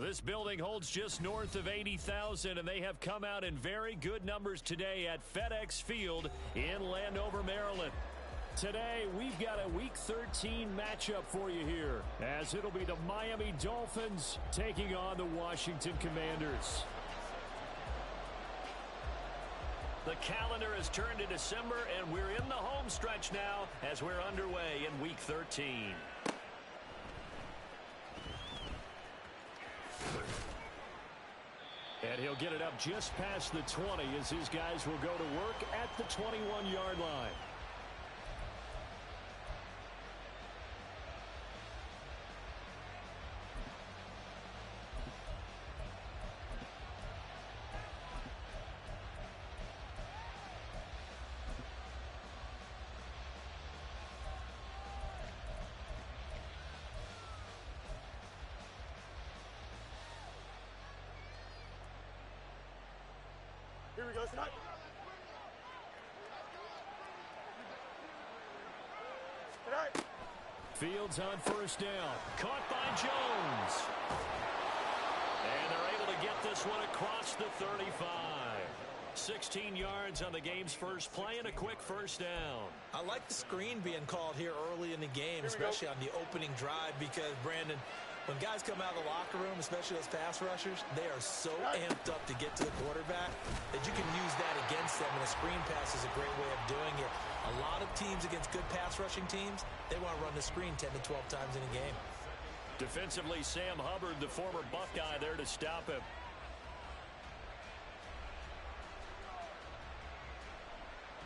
This building holds just north of 80,000, and they have come out in very good numbers today at FedEx Field in Landover, Maryland. Today, we've got a Week 13 matchup for you here, as it'll be the Miami Dolphins taking on the Washington Commanders. The calendar has turned to December, and we're in the home stretch now as we're underway in Week 13. And he'll get it up just past the 20 as his guys will go to work at the 21-yard line. Here we go, Scott. Fields on first down. Caught by Jones. And they're able to get this one across the 35. 16 yards on the game's first play and a quick first down. I like the screen being called here early in the game, especially on the opening drive, because, Brandon, when guys come out of the locker room, especially those pass rushers, they are so amped up to get to the quarterback that you can use that against them, and a screen pass is a great way of doing it. A lot of teams against good pass rushing teams, they want to run the screen 10 to 12 times in a game. Defensively, Sam Hubbard, the former Buckeye, there to stop him.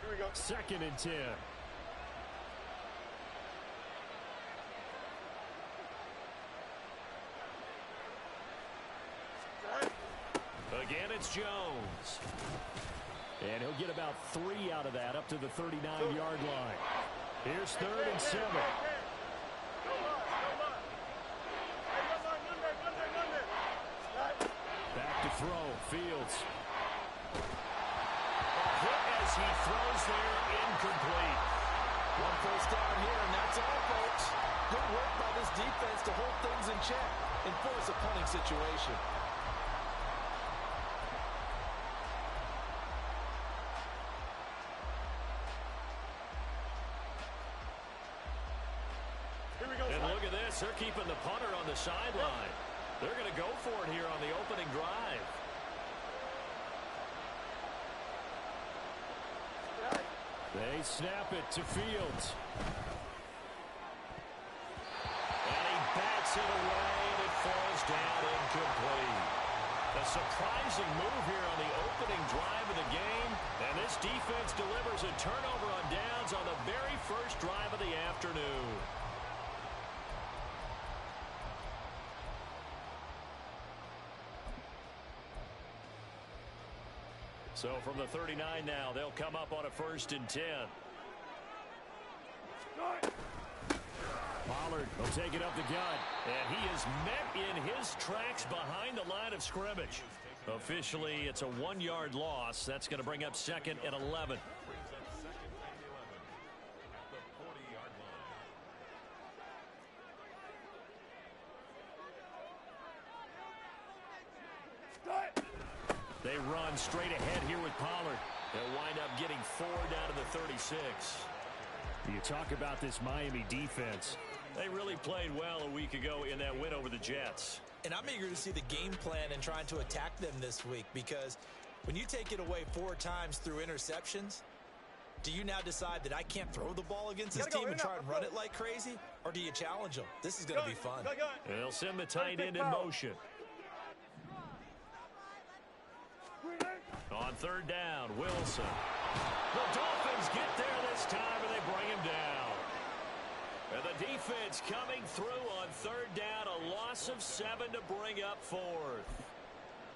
Here we go. 2nd and 10. Again, it's Jones. And he'll get about 3 out of that, up to the 39-yard line. Here's 3rd and 7. Back to throw, Fields. A hit as he throws there, incomplete. One first down here, and that's all, folks. Good work by this defense to hold things in check and force a punting situation. They're keeping the punter on the sideline. They're going to go for it here on the opening drive. They snap it to Fields. And he bats it away, and it falls down incomplete. A surprising move here on the opening drive of the game. And this defense delivers a turnover on downs on the very first drive of the afternoon. So from the 39 now, they'll come up on a 1st and 10. Pollard will take it up the gut. And he is met in his tracks behind the line of scrimmage. Officially, it's a 1-yard loss. That's going to bring up 2nd and 11. They run straight ahead here with Pollard. They'll wind up getting 4 down to the 36. You talk about this Miami defense. They really played well a week ago in that win over the Jets. And I'm eager to see the game plan and trying to attack them this week, because when you take it away 4 times through interceptions, do you now decide that I can't throw the ball against this team and try and run it like crazy? Or do you challenge them? This is going to be fun. They'll send the tight end in motion. On 3rd down, Wilson. The Dolphins get there this time, and they bring him down. And the defense coming through on 3rd down, a loss of 7 to bring up 4th.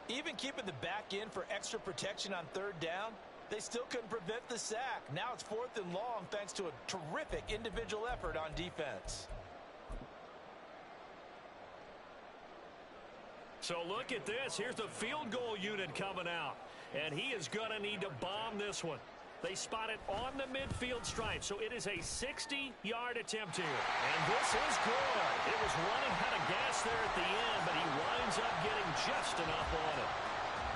Even keeping the back in for extra protection on 3rd down, they still couldn't prevent the sack. Now it's 4th and long thanks to a terrific individual effort on defense. So look at this. Here's the field goal unit coming out. And he is going to need to bomb this one. They spot it on the midfield stripe, so it is a 60-yard attempt here. And this is good. It was running out of gas there at the end, but he winds up getting just enough on it.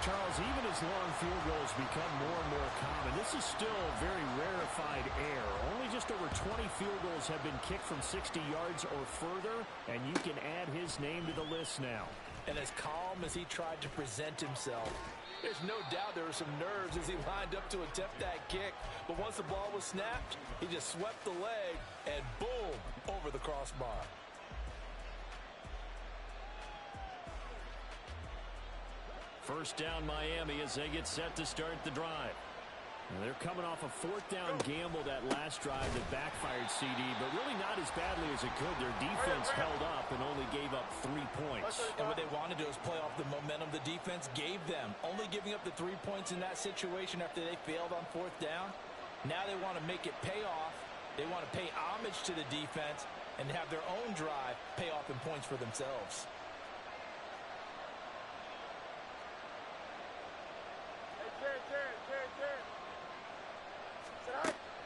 Charles, even as long field goals become more and more common, this is still very rarefied air. Only just over 20 field goals have been kicked from 60 yards or further, and you can add his name to the list now. And as calm as he tried to present himself, there's no doubt there were some nerves as he lined up to attempt that kick. But once the ball was snapped, he just swept the leg and boom, over the crossbar. First down Miami as they get set to start the drive. They're coming off a fourth down gamble that last drive that backfired CD, but really not as badly as it could. Their defense held up and only gave up 3 points. And what they wanted to do is play off the momentum the defense gave them. Only giving up the 3 points in that situation after they failed on fourth down. Now they want to make it pay off. They want to pay homage to the defense and have their own drive pay off in points for themselves.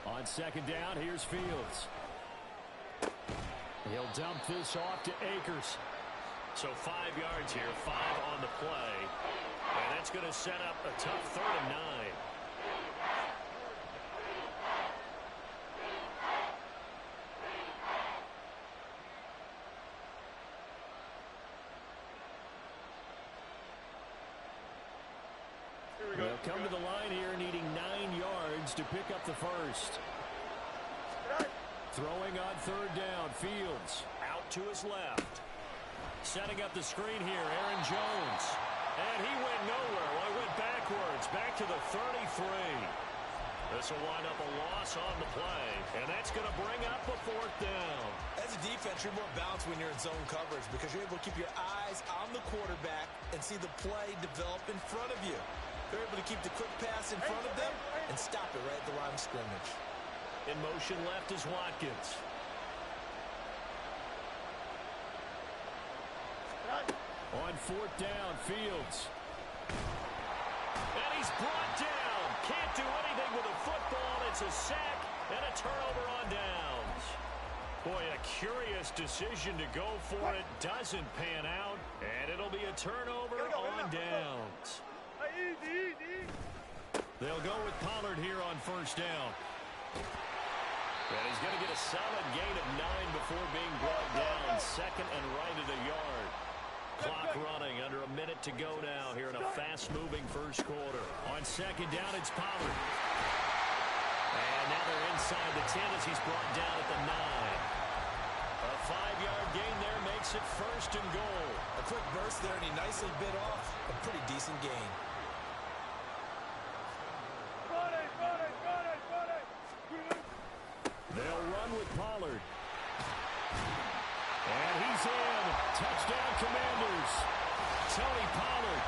On second down, here's Fields. He'll dump this off to Akers. So 5 yards here, 5 on the play. And that's going to set up a tough 3rd and 9. They'll come to the line here needing 9 yards to pick up the first. Throwing on 3rd down, Fields. Out to his left. Setting up the screen here, Aaron Jones. And he went nowhere. Well, he went backwards, back to the 33. This will wind up a loss on the play, and that's going to bring up a 4th down. As a defense, you're more balanced when you're in zone coverage because you're able to keep your eyes on the quarterback and see the play develop in front of you. They're able to keep the quick pass in front of them and stop it right at the line of scrimmage. In motion left is Watkins. On 4th down, Fields. And he's brought down. Can't do anything with a football. It's a sack and a turnover on downs. Boy, a curious decision to go for it. Doesn't pan out. And it'll be a turnover on downs. They'll go with Pollard here on 1st down. And he's going to get a solid gain of 9 before being brought down. 2nd and right at a yard. Clock running, under a minute to go now here in a fast-moving first quarter. On 2nd down, it's Pollard. And now they're inside the 10 as he's brought down at the 9. A 5-yard gain there makes it 1st and goal. A quick burst there, and he nicely bit off a pretty decent gain. They'll run with Pollard. And he's in. Touchdown, Commanders. Tony Pollard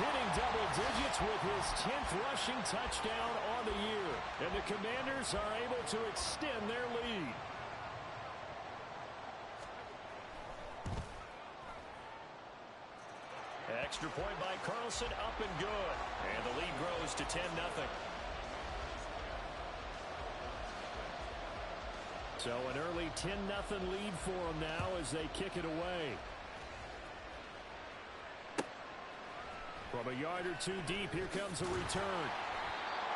hitting double digits with his 10th rushing touchdown on the year. And the Commanders are able to extend their lead. Extra point by Carlson, up and good. And the lead grows to 10-0. So an early 10-0 lead for them now as they kick it away. From a yard or 2 deep, here comes a return.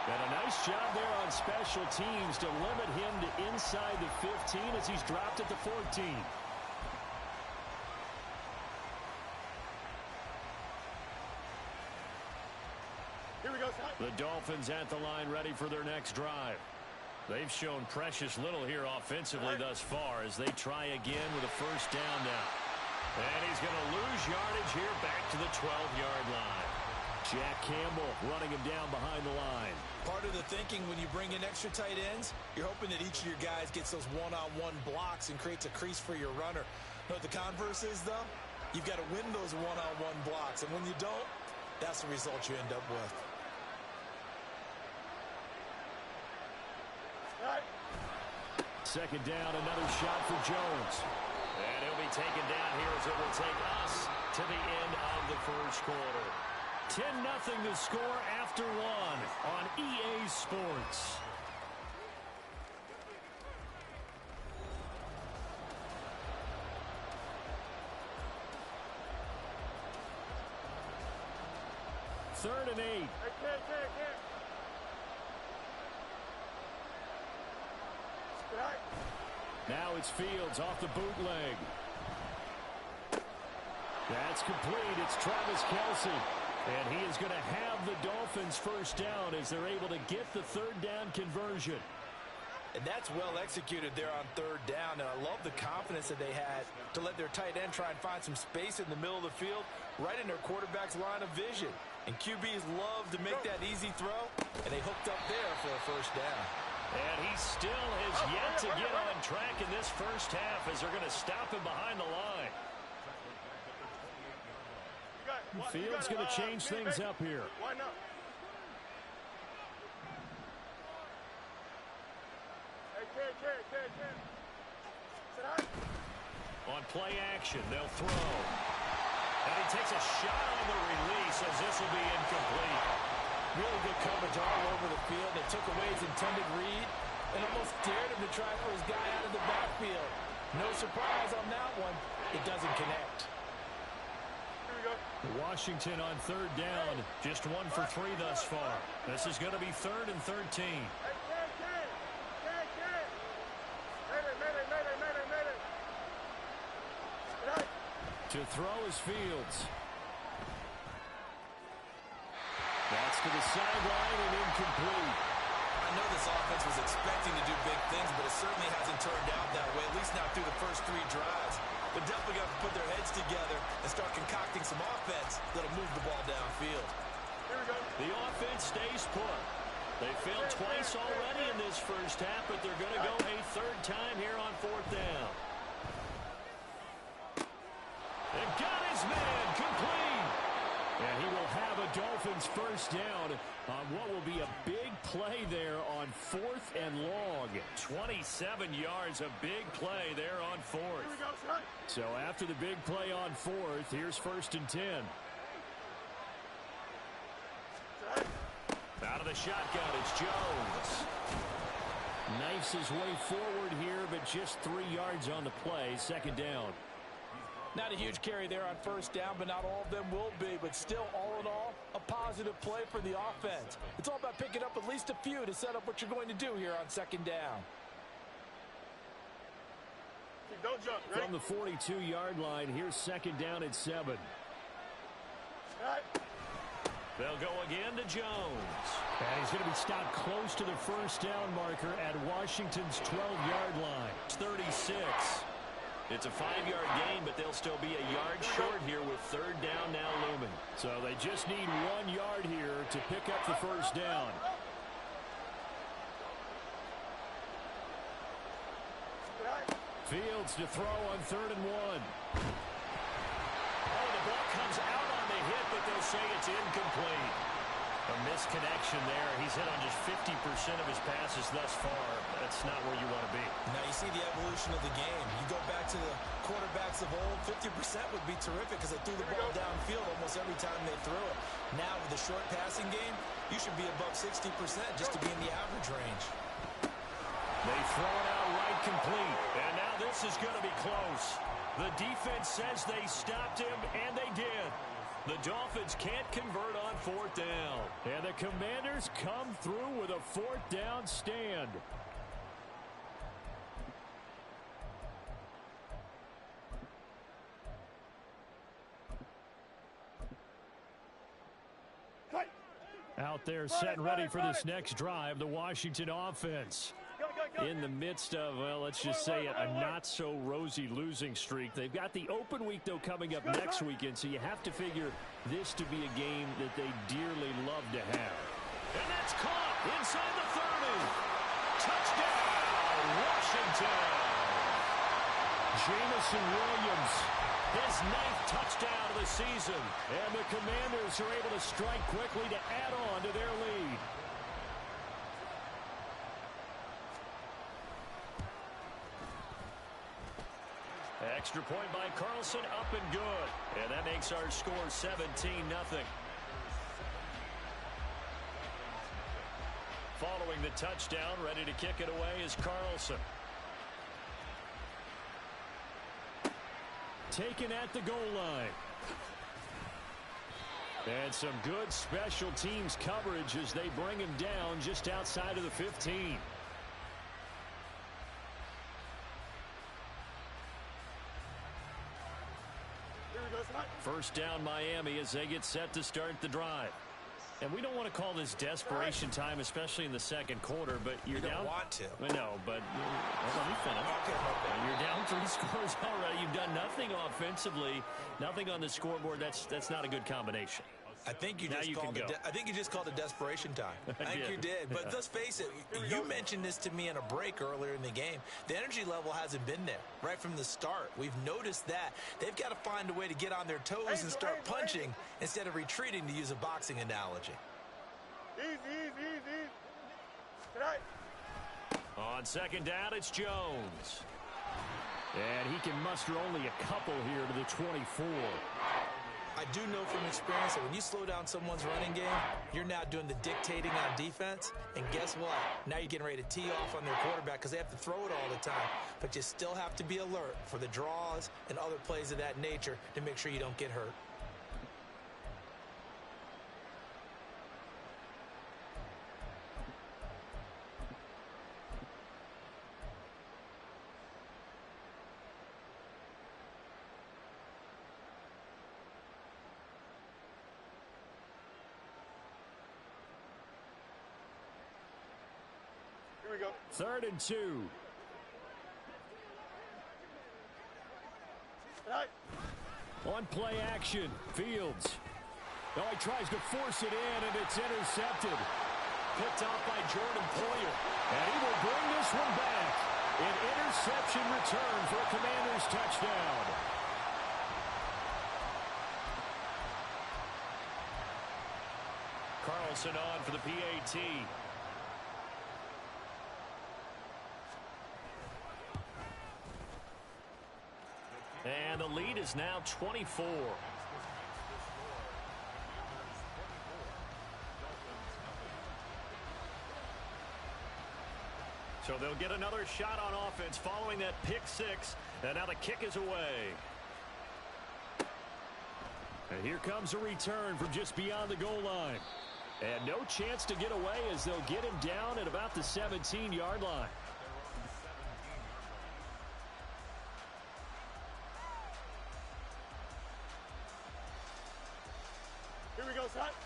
And a nice job there on special teams to limit him to inside the 15 as he's dropped at the 14. Here we go, Scott. The Dolphins at the line ready for their next drive. They've shown precious little here offensively thus far as they try again with a 1st down now. And he's going to lose yardage here back to the 12-yard line. Jack Campbell running him down behind the line. Part of the thinking when you bring in extra tight ends, you're hoping that each of your guys gets those one-on-one blocks and creates a crease for your runner. You know what the converse is, though? You've got to win those one-on-one blocks, and when you don't, that's the result you end up with. Second down, another shot for Jones. And he'll be taken down here as it will take us to the end of the first quarter. 10-0 the score after one on EA Sports. Third and 8. Now it's Fields off the bootleg. That's complete. It's Travis Kelce. And he is going to have the Dolphins first down as they're able to get the third down conversion. And that's well executed there on third down. And I love the confidence that they had to let their tight end try and find some space in the middle of the field, right in their quarterback's line of vision. And QBs love to make that easy throw, and they hooked up there for a first down. And he still has yet to get on track in this first half as they're going to stop him behind the line. Fields going to change things up here. Why not? On play action, they'll throw. And he takes a shot on the release as this will be incomplete. Really good coverage all over the field. They took away his intended read and almost dared him to try for his guy out of the backfield. No surprise on that one. It doesn't connect. Washington on third down. Just 1 for 3 thus far. This is going to be 3rd and 13. To throw is Fields. That's to the sideline and incomplete. I know this offense was expecting to do big things, but it certainly hasn't turned out that way, at least not through the first 3 drives. They're definitely going to put their heads together and start concocting some offense that'll move the ball downfield. Here we go. The offense stays put. They failed twice already in this first half, but they're going to go a third time here on 4th down. And got his man complete. And he will have a Dolphins first down on what will be a big play there on 4th and long. 27 yards, a big play there on 4th. So after the big play on 4th, here's 1st and 10. Out of the shotgun, it's Jones. Knifes his way forward here, but just 3 yards on the play. 2nd down. Not a huge carry there on first down, but not all of them will be. But still, all in all, a positive play for the offense. It's all about picking up at least a few to set up what you're going to do here on 2nd down. Don't jump, right? From the 42-yard line, here's 2nd down at 7. Right. They'll go again to Jones. And he's going to be stopped close to the first down marker at Washington's 12-yard line. It's 36. It's a 5-yard gain, but they'll still be a yard short here with 3rd down now looming. So they just need 1 yard here to pick up the first down. Fields to throw on 3rd and 1. Oh, the ball comes out on the hit, but they'll say it's incomplete. A misconnection there. He's hit on just 50% of his passes thus far. That's not where you want to be. Now you see the evolution of the game. You go back to the quarterbacks of old, 50% would be terrific because they threw the ball downfield almost every time they threw it. Now with the short passing game, you should be above 60% just to be in the average range. They throw it out right complete. And now this is going to be close. The defense says they stopped him, and they did. The Dolphins can't convert on 4th down. And the Commanders come through with a 4th down stand. Out there set and ready for this next drive, the Washington offense. In the midst of, well, let's just say it, a not-so-rosy losing streak. They've got the open week, though, coming up next weekend, so you have to figure this to be a game that they dearly love to have. And that's caught inside the 30. Touchdown, Washington. Jamison Williams, his 9th touchdown of the season. And the Commanders are able to strike quickly to add on to their lead. Extra point by Carlson, up and good. And that makes our score 17-0. a touchdown. Ready to kick it away is Carlson. Taken at the goal line. And some good special teams coverage as they bring him down just outside of the 15. First down Miami as they get set to start the drive. And we don't want to call this desperation time, especially in the second quarter, but you're down. You don't want to. No, but let me finish. Okay. You're down 3 scores already. You've done nothing offensively, nothing on the scoreboard. That's not a good combination. I think you just called it desperation time. I think you did. But let's face it, you mentioned this to me in a break earlier in the game. The energy level hasn't been there right from the start. We've noticed that. They've got to find a way to get on their toes and start punching instead of retreating, to use a boxing analogy. Easy. Tonight. On second down, it's Jones. And he can muster only a couple here to the 24. I do know from experience that when you slow down someone's running game, you're now doing the dictating on defense. And guess what? Now you're getting ready to tee off on their quarterback because they have to throw it all the time. But you still have to be alert for the draws and other plays of that nature to make sure you don't get hurt. Here we go. 3rd and 2. Tonight. On play action, Fields. Oh, he tries to force it in, and it's intercepted. Picked off by Jordan Poyer. And he will bring this one back. An interception return for a Commanders touchdown. Carlson on for the PAT. And the lead is now 24. So they'll get another shot on offense following that pick six. And now the kick is away. And here comes a return from just beyond the goal line. And no chance to get away as they'll get him down at about the 17-yard line.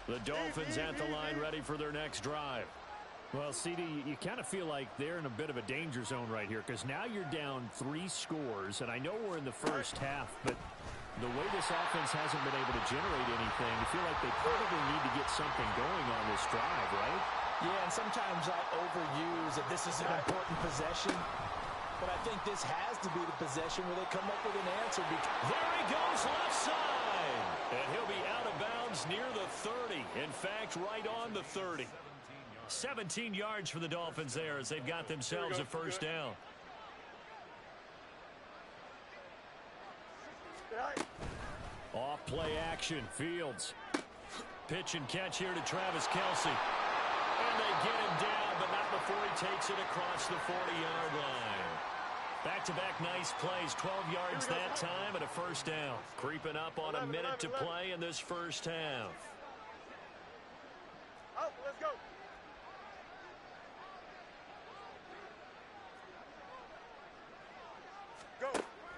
The Dolphins at the line ready for their next drive. Well, CD, you kind of feel like they're in a bit of a danger zone right here because now you're down 3 scores, and I know we're in the first half, but the way this offense hasn't been able to generate anything, you feel like they probably need to get something going on this drive, right? Yeah, and sometimes I overuse that this is an important possession, but I think this has to be the possession where they come up with an answer. There he goes, left side, and he'll be out of bounds near the 30. In fact, right on the 30. 17 yards for the Dolphins there as they've got themselves a first down. Off play action, Fields. Pitch and catch here to Travis Kelce. And they get him down, but not before he takes it across the 40-yard line. Back-to-back nice plays, 12 yards that time and a first down. Creeping up on a minute to play in this first half. Out, let's go.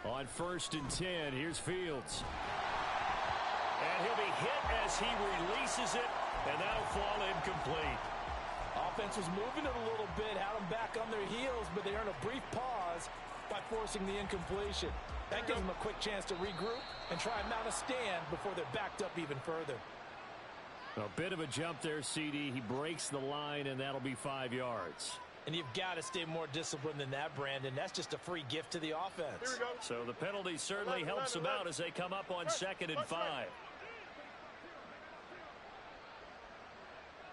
On 1st and 10, here's Fields. And he'll be hit as he releases it, and that'll fall incomplete. Offense was moving it a little bit, had them back on their heels, but they earned a brief pause by forcing the incompletion. That gives them a quick chance to regroup and try and mount a stand before they're backed up even further. A bit of a jump there, CD. He breaks the line, and that'll be 5 yards. And you've got to stay more disciplined than that, Brandon. That's just a free gift to the offense. So the penalty certainly helps them out as they come up on 2nd and 5.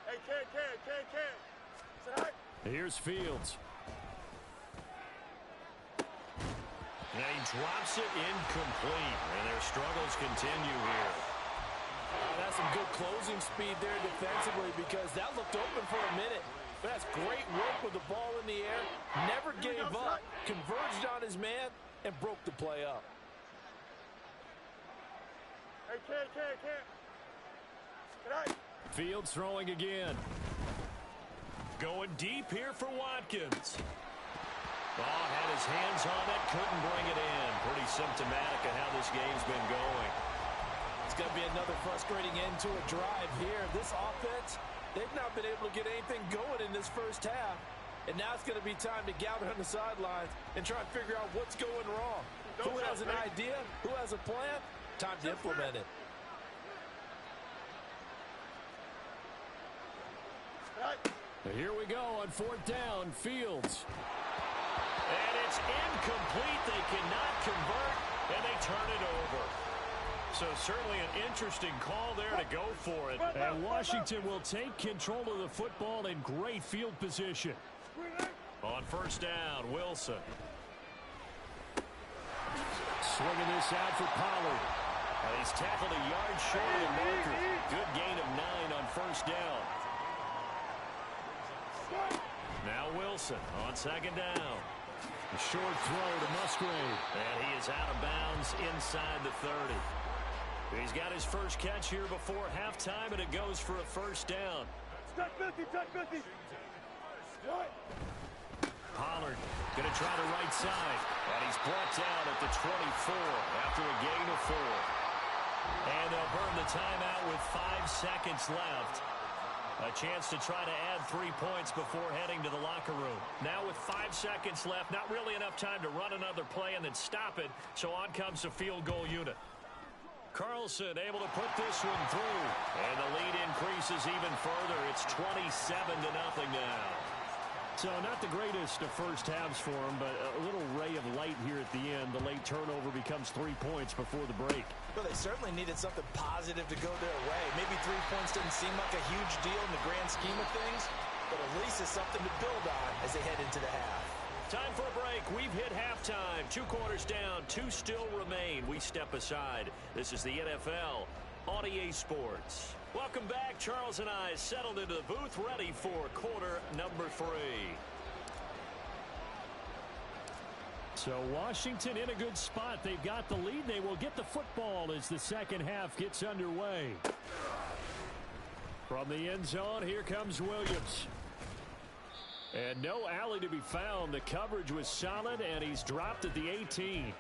Hey, can. Here's Fields. And he drops it incomplete. And their struggles continue here. That's some good closing speed there defensively because that looked open for a minute. That's great work with the ball in the air. Never gave up, converged on his man, and broke the play up. Hey, can't. Tonight. Fields throwing again. Going deep here for Watkins. Oh, had his hands on it, couldn't bring it in. Pretty symptomatic of how this game's been going. It's going to be another frustrating end to a drive here. This offense, they've not been able to get anything going in this first half. And now it's going to be time to gather on the sidelines and try and figure out what's going wrong. Who has an idea? Who has a plan? Time to implement it. Here we go on 4th down. Fields. And it's incomplete. They cannot convert, and they turn it over. So certainly an interesting call there to go for it. And Washington will take control of the football in great field position. On 1st down, Wilson. Swinging this out for Pollard. And he's tackled a yard short of the marker. Good gain of 9 on 1st down. Now Wilson on 2nd down. A short throw to Musgrave. And he is out of bounds inside the 30. He's got his first catch here before halftime, and it goes for a 1st down. Pollard going to try the right side. And he's brought down at the 24 after a gain of 4. And they'll burn the timeout with 5 seconds left. A chance to try to add 3 points before heading to the locker room. Now with 5 seconds left, not really enough time to run another play and then stop it. So on comes the field goal unit. Carlson able to put this one through. And the lead increases even further. It's 27-0 now. So not the greatest of first halves for him, but a little ray of light here at the end. The late turnover becomes 3 points before the break. Well, they certainly needed something positive to go their way. Maybe 3 points didn't seem like a huge deal in the grand scheme of things, but at least it's something to build on as they head into the half. Time for a break. We've hit halftime. 2 quarters down. 2 still remain. We step aside. This is the NFL on EA Sports. Welcome back. Charles and I settled into the booth, ready for quarter number 3. So Washington in a good spot. They've got the lead. They will get the football as the second half gets underway. From the end zone, here comes Williams. And no alley to be found. The coverage was solid, and he's dropped at the 18.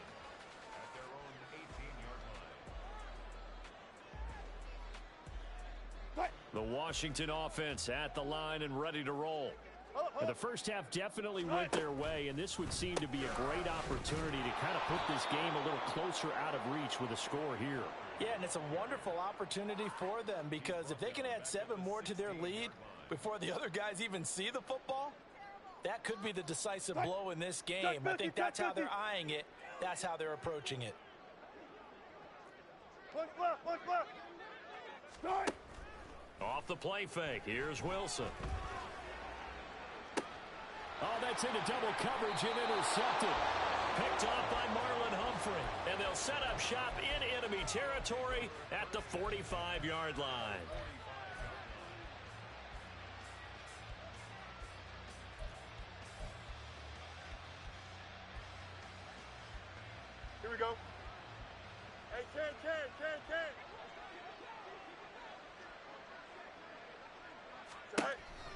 The Washington offense at the line and ready to roll. And the first half definitely went their way, and this would seem to be a great opportunity to kind of put this game a little closer out of reach with a score here. Yeah, and it's a wonderful opportunity for them because if they can add 7 more to their lead before the other guys even see the football, that could be the decisive blow in this game. I think that's how they're eyeing it. That's how they're approaching it. Look left. Start. Off the play fake. Here's Wilson. Oh, that's into double coverage and intercepted. Picked off by Marlon Humphrey. And they'll set up shop in enemy territory at the 45-yard line. Here we go. Hey, can.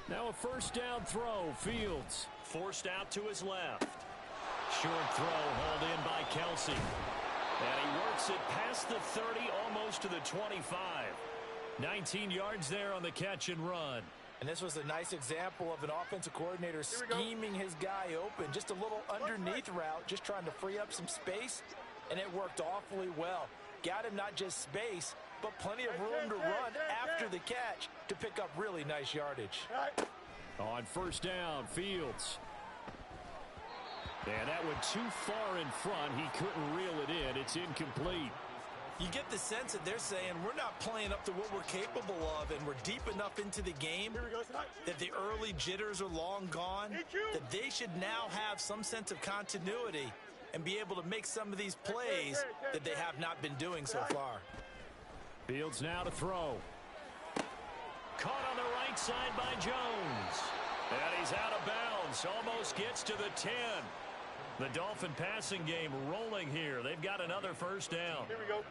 Now a first down throw. Fields forced out to his left. Short throw hauled in by Kelsey. And he works it past the 30, almost to the 25. 19 yards there on the catch and run. And this was a nice example of an offensive coordinator scheming his guy open. Just a little underneath route, just trying to free up some space. And it worked awfully well. Got him not just space, but plenty of room to run after the catch to pick up really nice yardage. On first down, Fields. And that went too far in front. He couldn't reel it in. It's incomplete. You get the sense that they're saying we're not playing up to what we're capable of, and we're deep enough into the game that the early jitters are long gone, that they should now have some sense of continuity and be able to make some of these plays that they have not been doing so far. Fields now to throw. Caught on the right side by Jones. And he's out of bounds. Almost gets to the 10. The Dolphin passing game rolling here. They've got another first down. Here we go.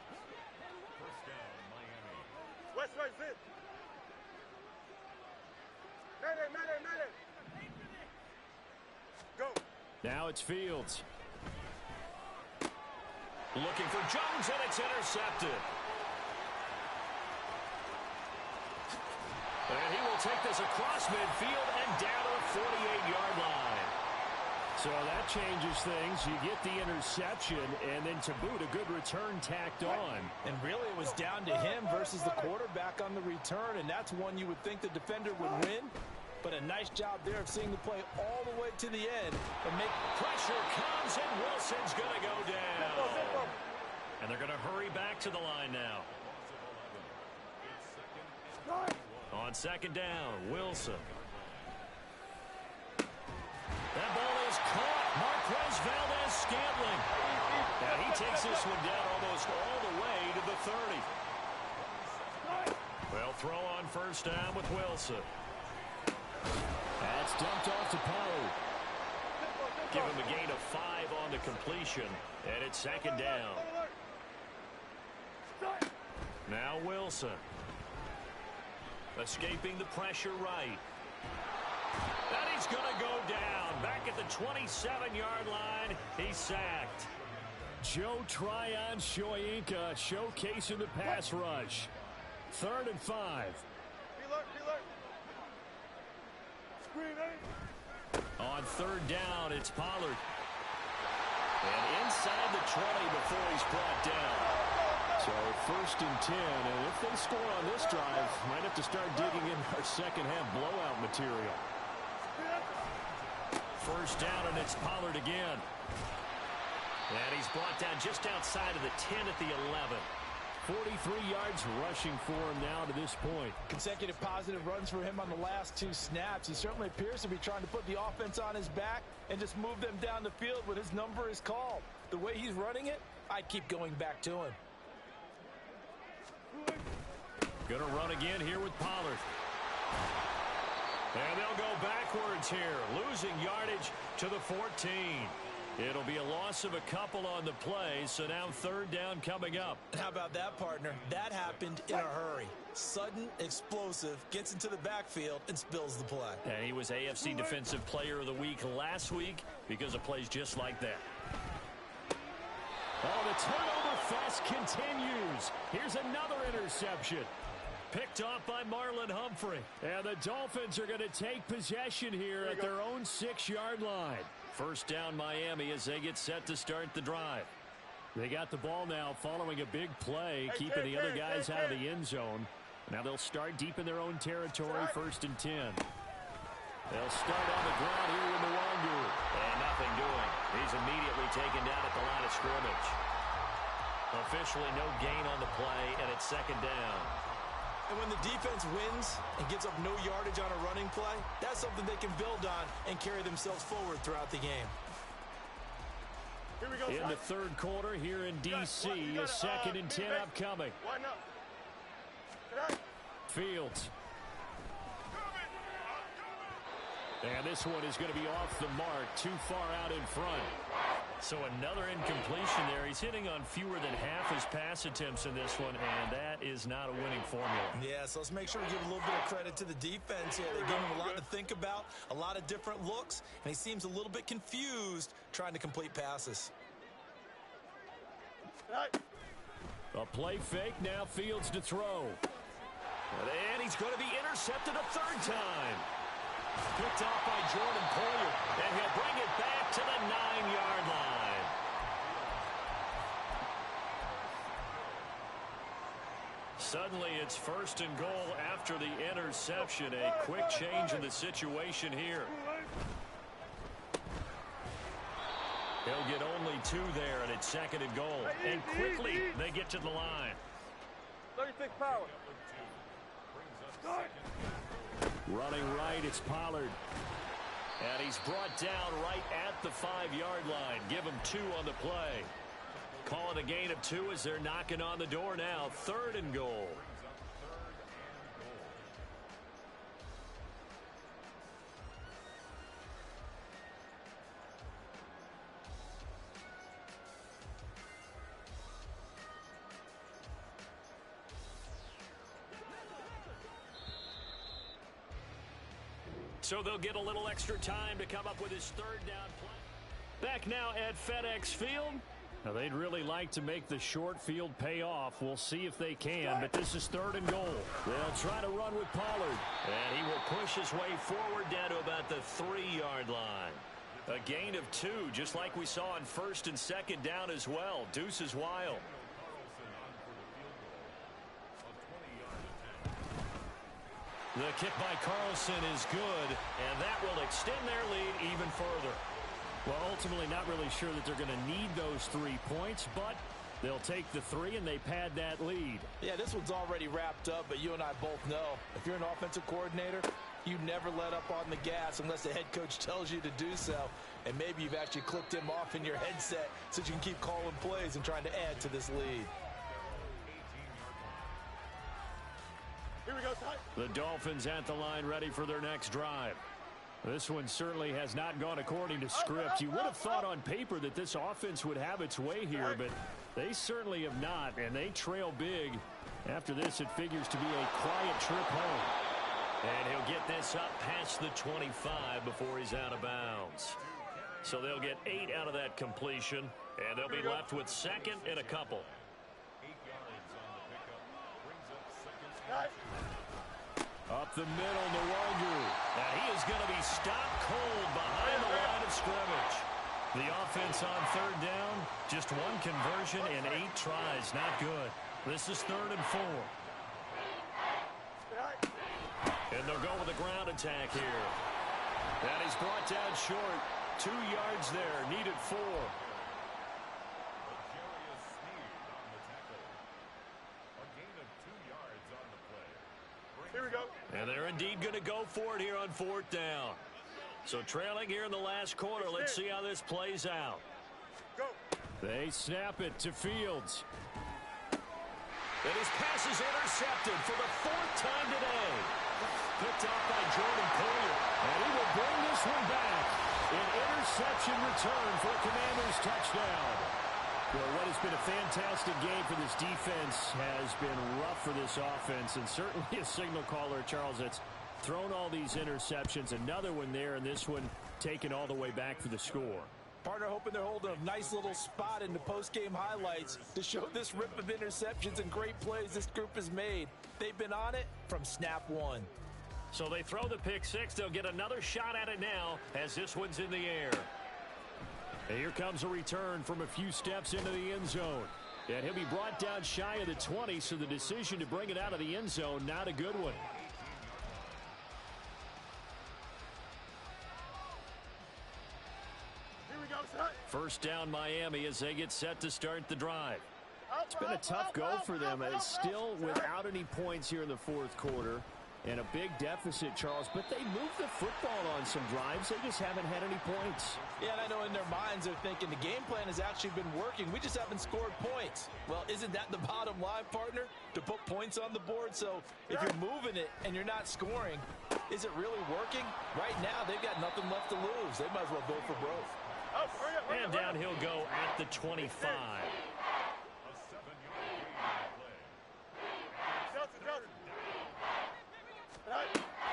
West, sit. Madden. Go. Now it's Fields. Looking for Jones, and it's intercepted. And he will take this across midfield and down to the 48-yard line. So that changes things. You get the interception, and then to boot, a good return tacked on. And really, it was down to him versus the quarterback on the return, and that's one you would think the defender would win. But a nice job there of seeing the play all the way to the end. And make pressure comes, and Wilson's going to go down. And they're going to hurry back to the line now. On second down, Wilson. That ball is caught. Marquez Valdez-Scantling. And he takes this one down almost all the way to the 30. Well, throw on first down with Wilson. That's dumped off to Pollard. Give him a gain of 5 on the completion. And it's second down. Now Wilson. Escaping the pressure right. And he's going to go down. Back at the 27-yard line. He's sacked. Joe Tryon-Shoyinka showcasing the pass rush. 3rd and 5. On third down, it's Pollard. And inside the 20 before he's brought down. So 1st and 10, and if they score on this drive, might have to start digging in our second half blowout material. First down, and it's Pollard again. And he's brought down just outside of the 10 at the 11. 43 yards rushing for him now to this point. Consecutive positive runs for him on the last 2 snaps. He certainly appears to be trying to put the offense on his back and just move them down the field when his number is called. The way he's running it, I'd keep going back to him. Going to run again here with Pollard. And they'll go backwards here, losing yardage to the 14. It'll be a loss of a couple on the play, so now 3rd down coming up. How about that, partner? That happened in a hurry. Sudden, explosive, gets into the backfield, and spills the play. And he was AFC Defensive Player of the Week last week because of plays just like that. Oh, the turnover fest continues. Here's another interception. Picked off by Marlon Humphrey. And the Dolphins are going to take possession here at their own 6-yard line. First down Miami as they get set to start the drive. They got the ball now following a big play, keeping the other guys out of the end zone. Now they'll start deep in their own territory, 1st and 10. They'll start on the ground here with Nwangu. And nothing doing. He's immediately taken down at the line of scrimmage. Officially no gain on the play, and it's second down. And when the defense wins and gives up no yardage on a running play, that's something they can build on and carry themselves forward throughout the game. Here we go, in the 3rd quarter here in D.C., a 2nd and 10 upcoming. Fields. And this one is going to be off the mark, too far out in front. So another incompletion there. He's hitting on fewer than half his pass attempts in this one, and that is not a winning formula. Yeah, so let's make sure we give a little bit of credit to the defense here. They give him a lot to think about, a lot of different looks, and he seems a little bit confused trying to complete passes. A play fake, now Fields to throw. And he's going to be intercepted a 3rd time. Picked off by Jordan Poyer, and he'll bring it back to the 9-yard line. Suddenly it's 1st and goal after the interception. A quick change in the situation here. He'll get only 2 there, and it's 2nd and goal. And quickly they get to the line. 36 power. Running right, it's Pollard. And he's brought down right at the 5-yard line. Give him 2 on the play. Call it a gain of 2 as they're knocking on the door now. 3rd and goal. So they'll get a little extra time to come up with his third down play. Back now at FedEx Field. Now, they'd really like to make the short field pay off. We'll see if they can, but this is 3rd and goal. They'll try to run with Pollard. And he will push his way forward down to about the 3-yard line. A gain of 2, just like we saw on 1st and 2nd down as well. Deuce is wild. The kick by Carlson is good, and that will extend their lead even further. Well, ultimately not really sure that they're going to need those 3 points, but they'll take the 3 and they pad that lead. Yeah, this one's already wrapped up, but you and I both know if you're an offensive coordinator, you never let up on the gas unless the head coach tells you to do so. And maybe you've actually clicked him off in your headset so you can keep calling plays and trying to add to this lead. Here we go, Ty. The Dolphins at the line ready for their next drive. This one certainly has not gone according to script. You would have thought on paper that this offense would have its way here, but they certainly have not, and they trail big. After this, it figures to be a quiet trip home. And he'll get this up past the 25 before he's out of bounds. So they'll get 8 out of that completion, and they'll be left with 2nd and a couple. Up the middle, Nwogu. Now he is going to be stopped cold behind the line of scrimmage. The offense on 3rd down, just 1 conversion and 8 tries. Not good. This is 3rd and 4. And they'll go with a ground attack here. And he's brought down short. 2 yards there, needed 4. Here we go. And they're indeed going to go for it here on 4th down. So trailing here in the last quarter. Let's see how this plays out. Go. They snap it to Fields. And his pass is intercepted for the 4th time today. Picked off by Jordan Poyer. And he will bring this one back. An interception return for a Commanders touchdown. Well, what has been a fantastic game for this defense has been rough for this offense, and certainly a signal caller, Charles, that's thrown all these interceptions. Another one there, and this one taken all the way back for the score. Partner hoping they're holding a nice little spot in the post-game highlights to show this rip of interceptions and great plays this group has made. They've been on it from snap 1. So they throw the pick 6. They'll get another shot at it now as this one's in the air. And here comes a return from a few steps into the end zone. And he'll be brought down shy of the 20, so the decision to bring it out of the end zone, not a good one. Here we go, son. First down Miami as they get set to start the drive. It's been a tough go for them. It's still without any points here in the 4th quarter. And a big deficit, Charles, but they moved the football on some drives. They just haven't had any points. Yeah, and I know in their minds they're thinking the game plan has actually been working. We just haven't scored points. Well, isn't that the bottom line, partner? To put points on the board? So if you're moving it and you're not scoring, is it really working? Right now, they've got nothing left to lose. They might as well go for broke. And down he'll go at the 25.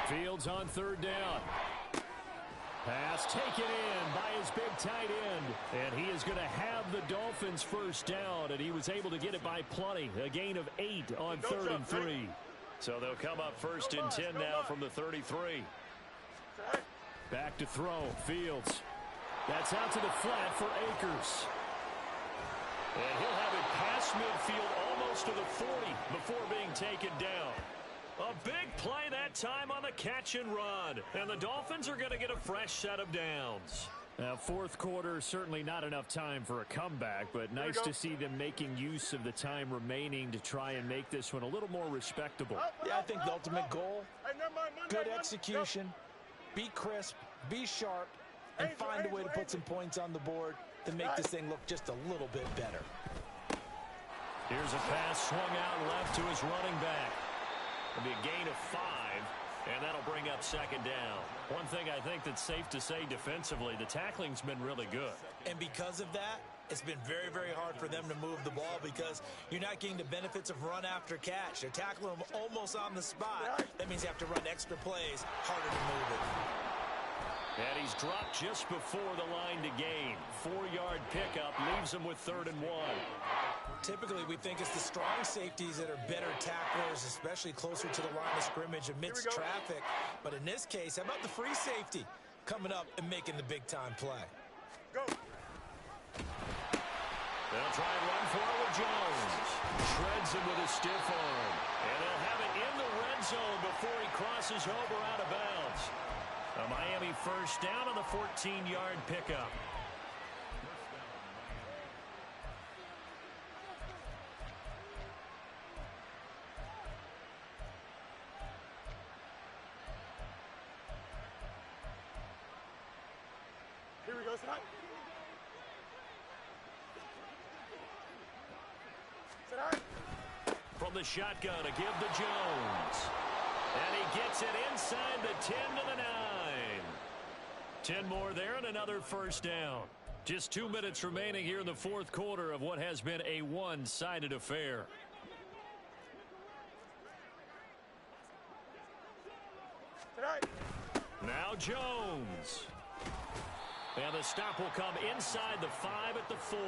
Fields on 3rd down. Pass taken in by his big tight end. And he is going to have the Dolphins first down, and he was able to get it by plenty. A gain of 8 on 3rd and 3. So they'll come up 1st and 10 now from the 33. Back to throw. Fields. That's out to the flat for Akers. And he'll have it past midfield almost to the 40 before being taken down. A big play that time on the catch and run. And the Dolphins are going to get a fresh set of downs. Now, 4th quarter, certainly not enough time for a comeback, but nice to see them making use of the time remaining to try and make this one a little more respectable. Yeah, I think the ultimate goal, good execution, be crisp, be sharp, and find a way to put some points on the board to make this thing look just a little bit better. Here's a pass swung out left to his running back. It'll be a gain of 5, and that'll bring up 2nd down. One thing I think that's safe to say defensively, the tackling's been really good. And because of that, it's been very, very hard for them to move the ball because you're not getting the benefits of run after catch. They're tackling them almost on the spot. That means you have to run extra plays, harder to move it. And he's dropped just before the line to gain. 4-yard pickup leaves him with 3rd and 1. Typically, we think it's the strong safeties that are better tacklers, especially closer to the line of scrimmage amidst traffic. But in this case, how about the free safety coming up and making the big-time play? Go. They'll try and run for it with Jones. Shreds him with a stiff arm. And they'll have it in the red zone before he crosses over out of bounds. A Miami first down on the 14-yard pickup. Here we go, Sit high. Sit high. From the shotgun, a give to Jones. And he gets it inside the 10 to the 9. 10 more there and another first down. Just 2 minutes remaining here in the fourth quarter of what has been a one-sided affair. Sit high. Now Jones. And the stop will come inside the 5 at the 4.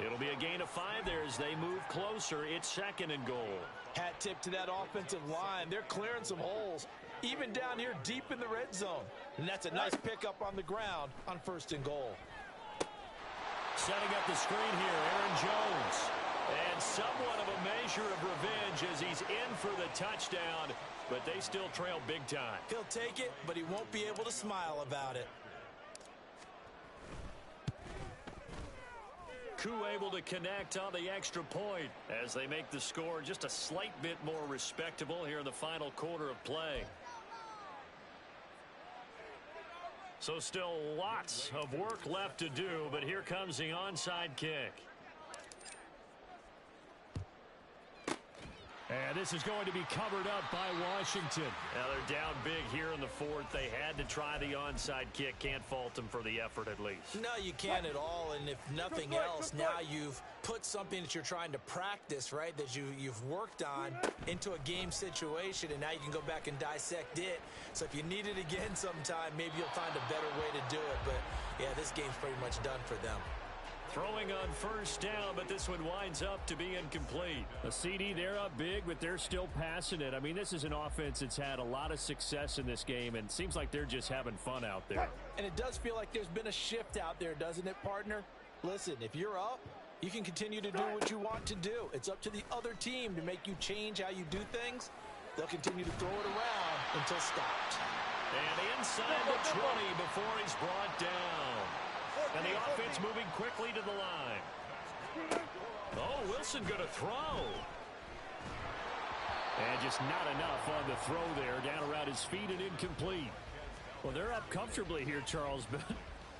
It'll be a gain of 5 there as they move closer. It's 2nd and goal. Hat tip to that offensive line. They're clearing some holes, even down here deep in the red zone. And that's a nice pickup on the ground on 1st and goal. Setting up the screen here, Aaron Jones. And somewhat of a measure of revenge as he's in for the touchdown, but they still trail big time. He'll take it, but he won't be able to smile about it. Koo able to connect on the extra point as they make the score just a slight bit more respectable here in the final quarter of play. So still lots of work left to do, but here comes the onside kick. And this is going to be covered up by Washington. Now they're down big here in the fourth. They had to try the onside kick. Can't fault them for the effort at least. No, you can't at all. And if nothing else, now you've put something that you're trying to practice, right, that you've worked on into a game situation, and now you can go back and dissect it. So if you need it again sometime, maybe you'll find a better way to do it. But, yeah, this game's pretty much done for them. Throwing on first down, but this one winds up to be incomplete. A CD, they're up big, but they're still passing it. I mean, this is an offense that's had a lot of success in this game, and it seems like they're just having fun out there. And it does feel like there's been a shift out there, doesn't it, partner? Listen, if you're up, you can continue to do what you want to do. It's up to the other team to make you change how you do things. They'll continue to throw it around until stopped. And inside the 20 before he's brought down. And the offense moving quickly to the line. Oh, Wilson going to throw. And just not enough on the throw there. Down around his feet and incomplete. Well, they're up comfortably here, Charles, but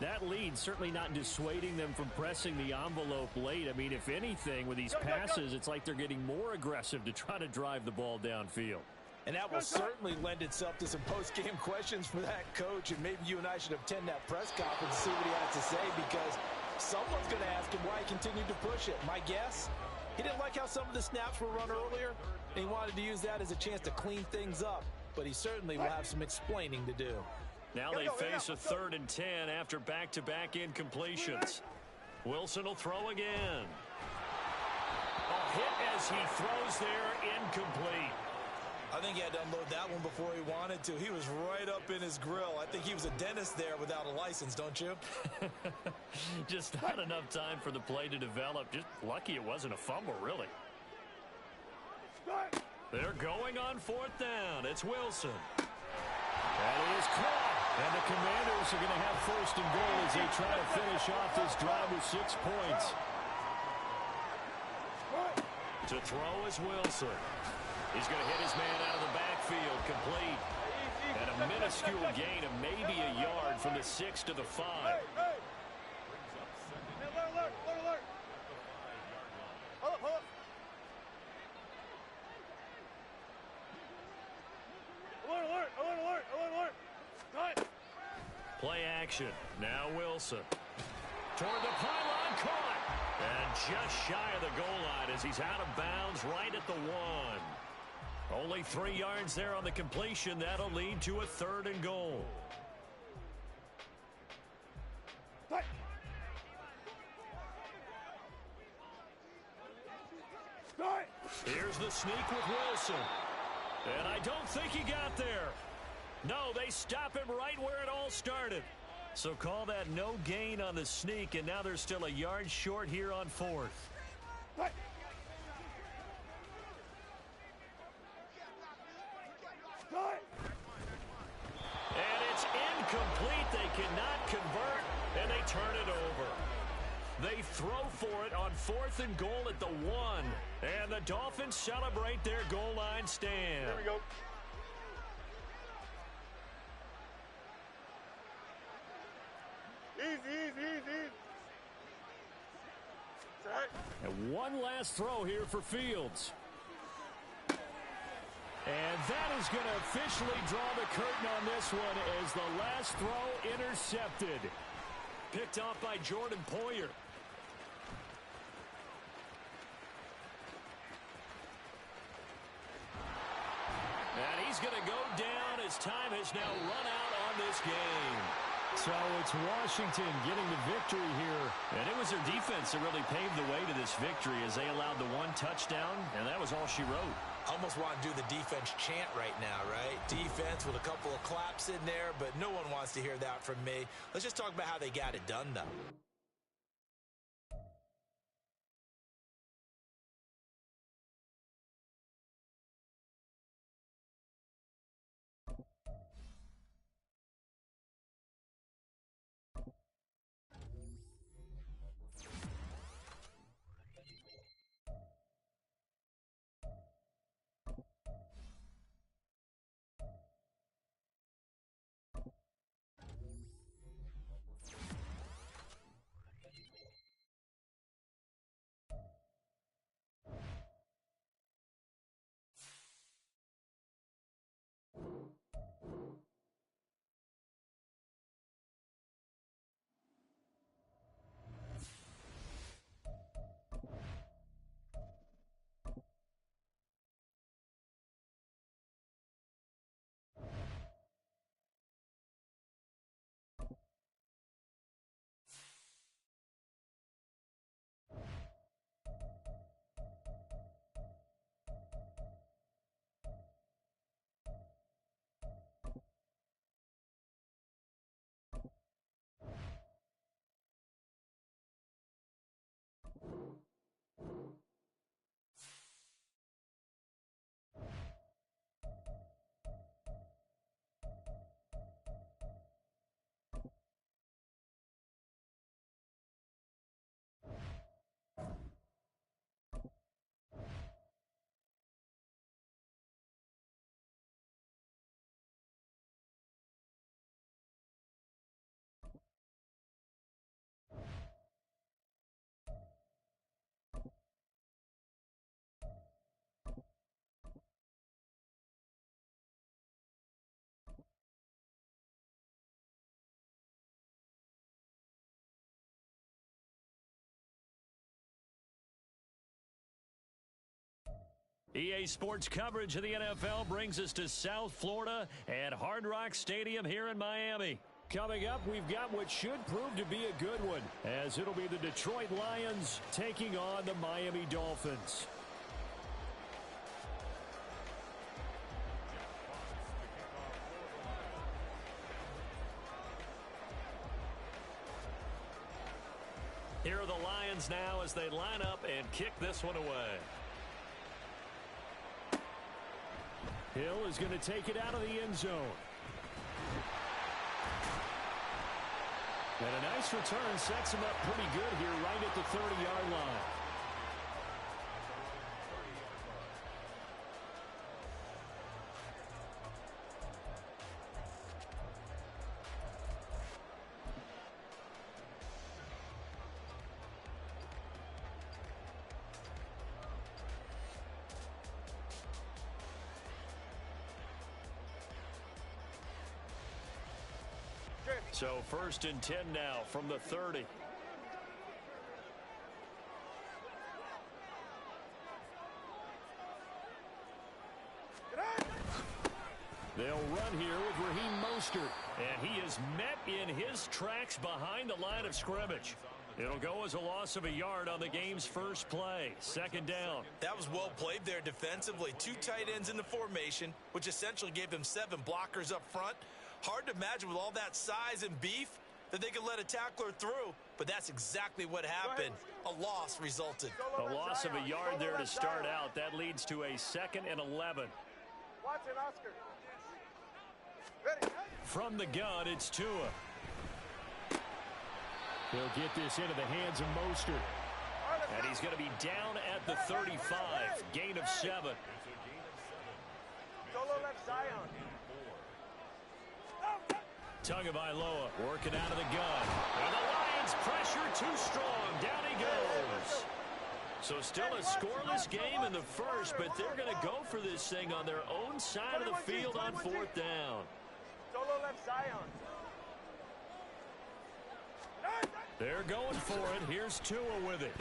that lead certainly not dissuading them from pressing the envelope late. I mean, if anything, with these passes, it's like they're getting more aggressive to try to drive the ball downfield. And that will certainly lend itself to some post-game questions for that coach. And maybe you and I should attend that press conference and see what he has to say, because someone's going to ask him why he continued to push it. My guess, he didn't like how some of the snaps were run earlier, and he wanted to use that as a chance to clean things up. But he certainly will have some explaining to do. Now they face a 3rd and 10 after back-to-back incompletions. Wilson will throw again. A hit as he throws there, incomplete. I think he had to unload that one before he wanted to. He was right up in his grill. I think he was a dentist there without a license, don't you? Just not enough time for the play to develop. Just lucky it wasn't a fumble, really. They're going on 4th down. It's Wilson. That is caught. And the Commanders are going to have 1st and goal as they try to finish off this drive with 6 points. To throw is Wilson. He's going to hit his man out of the backfield, complete. And a minuscule gain of maybe a yard from the 6 to the 5. Play action. Now Wilson. Toward the pylon, caught. And just shy of the goal line as he's out of bounds right at the 1. Only 3 yards there on the completion. That'll lead to a 3rd and goal. Start. Here's the sneak with Wilson. And I don't think he got there. No, they stop him right where it all started. So call that no gain on the sneak, and now they're still a yard short here on fourth. Right. Start. And it's incomplete. They cannot convert, and they turn it over. They throw for it on 4th and goal at the 1. And the Dolphins celebrate their goal line stand. Here we go. Easy. Start. And one last throw here for Fields. And that is going to officially draw the curtain on this one as the last throw intercepted. Picked off by Jordan Poyer. And he's going to go down as time has now run out on this game. So it's Washington getting the victory here. And it was their defense that really paved the way to this victory as they allowed the 1 touchdown, and that was all she wrote. Almost want to do the defense chant right now, right? Defense with a couple of claps in there, but no one wants to hear that from me. Let's just talk about how they got it done, though. EA Sports coverage of the NFL brings us to South Florida at Hard Rock Stadium here in Miami. Coming up, we've got what should prove to be a good one, as it'll be the Detroit Lions taking on the Miami Dolphins. Here are the Lions now as they line up and kick this one away. Hill is going to take it out of the end zone. And a nice return sets him up pretty good here right at the 30-yard line. So 1st and 10 now from the 30. They'll run here with Raheem Mostert, and he is met in his tracks behind the line of scrimmage. It'll go as a loss of a yard on the game's first play. Second down. That was well played there defensively. 2 tight ends in the formation, which essentially gave them 7 blockers up front. Hard to imagine with all that size and beef that they could let a tackler through, but that's exactly what happened. A loss resulted. A loss of a yard there to start out. That leads to a 2nd and 11. Watch it, Oscar. Ready. From the gun, it's Tua. He'll get this into the hands of Mostert. And he's going to be down at the 35. Gain of 7. Solo left Zion. Tagovailoa working out of the gun. And the Lions pressure too strong. Down he goes. So still a scoreless game in the first, but they're going to go for this thing on their own side of the field on 4th down. Solo left Zion. They're going for it. Here's Tua with it.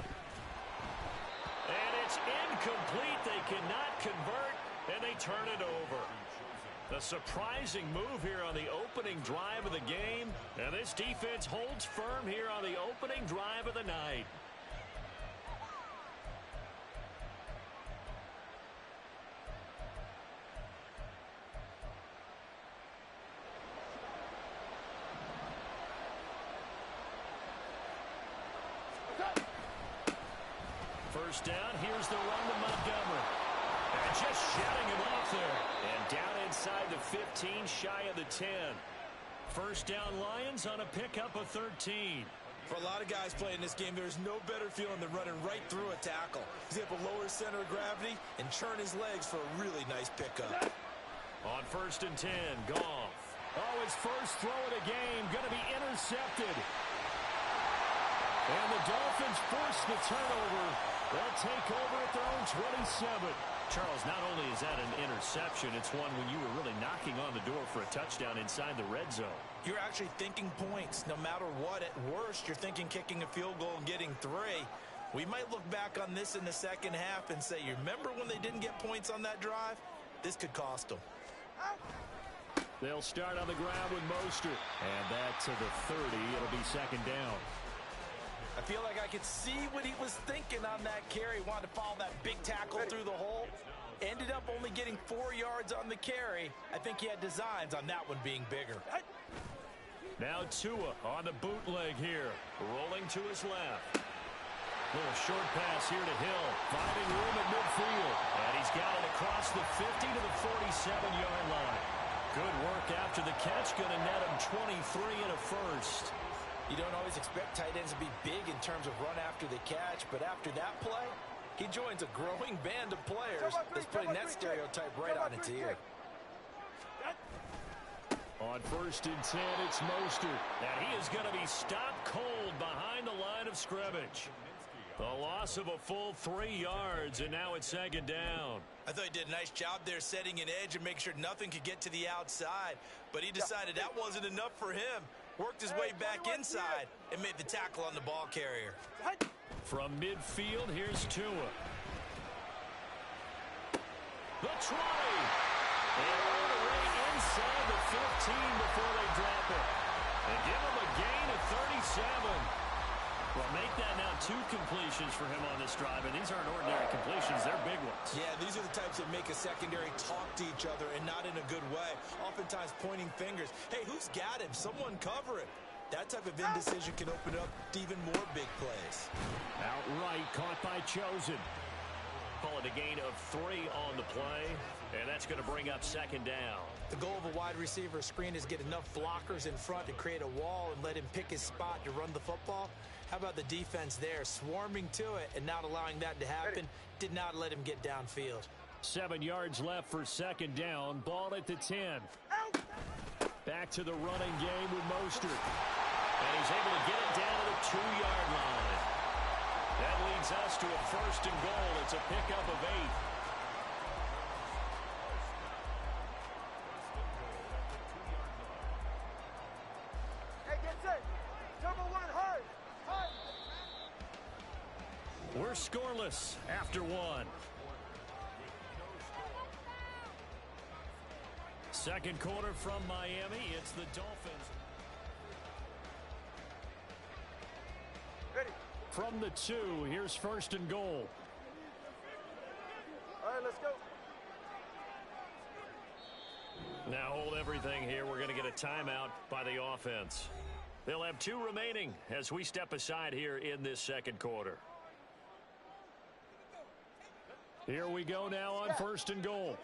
And it's incomplete. They cannot convert, and they turn it over. A surprising move here on the opening drive of the game, and this defense holds firm here on the opening drive of the night. First down, here's the run to Montgomery. And just shutting him off there. And down inside the 15, shy of the 10. First down Lions on a pickup of 13. For a lot of guys playing this game, there's no better feeling than running right through a tackle. He's able to lower his center of gravity and churn his legs for a really nice pickup. On 1st and 10, Goff. Oh, his first throw of the game going to be intercepted. And the Dolphins force the turnover. They'll take over at their own 27. Charles, not only is that an interception, it's one when you were really knocking on the door for a touchdown inside the red zone. You're actually thinking points. No matter what, at worst, you're thinking kicking a field goal and getting 3. We might look back on this in the second half and say, you remember when they didn't get points on that drive? This could cost them. They'll start on the ground with Mostert. And that to the 30. It'll be second down. I feel like I could see what he was thinking on that carry. Wanted to follow that big tackle through the hole. Ended up only getting 4 yards on the carry. I think he had designs on that one being bigger. Now Tua on the bootleg here. Rolling to his left. Little short pass here to Hill. Finding room at midfield. And he's got it across the 50 to the 47-yard line. Good work after the catch. Going to net him 23 and a first. You don't always expect tight ends to be big in terms of run after the catch, but after that play, he joins a growing band of players that's putting that stereotype right on its ear. On 1st and 10, it's Mostert. And he is going to be stopped cold behind the line of scrimmage. The loss of a full 3 yards, and now it's second down. I thought he did a nice job there setting an edge and making sure nothing could get to the outside, but he decided that wasn't enough for him. Worked his way back inside and made the tackle on the ball carrier. From midfield, here's Tua. The 20. And all the way inside the 15 before they drop it. And give him a gain of 37. Well, make that now 2 completions for him on this drive, and these aren't ordinary completions. They're big ones. Yeah, these are the types that make a secondary talk to each other and not in a good way. Oftentimes pointing fingers. Hey, who's got him? Someone cover him. That type of indecision can open up to even more big plays. Outright caught by Chosen. Call it a gain of 3 on the play, and that's going to bring up second down. The goal of a wide receiver screen is get enough blockers in front to create a wall and let him pick his spot to run the football. How about the defense there, swarming to it and not allowing that to happen? Did not let him get downfield. 7 yards left for second down. Ball at the 10. Back to the running game with Mostert. And he's able to get it down to the 2-yard line. That leads us to a 1st and goal. It's a pickup of 8. Hey, get set. Turbo 1, hard. We're scoreless after 1. Second quarter from Miami. It's the Dolphins. Ready. from the 2. Here's first and goal. All right, let's go. Now hold everything here. We're going to get a timeout by the offense. They'll have 2 remaining as we step aside here in this second quarter. Here we go now on first and goal.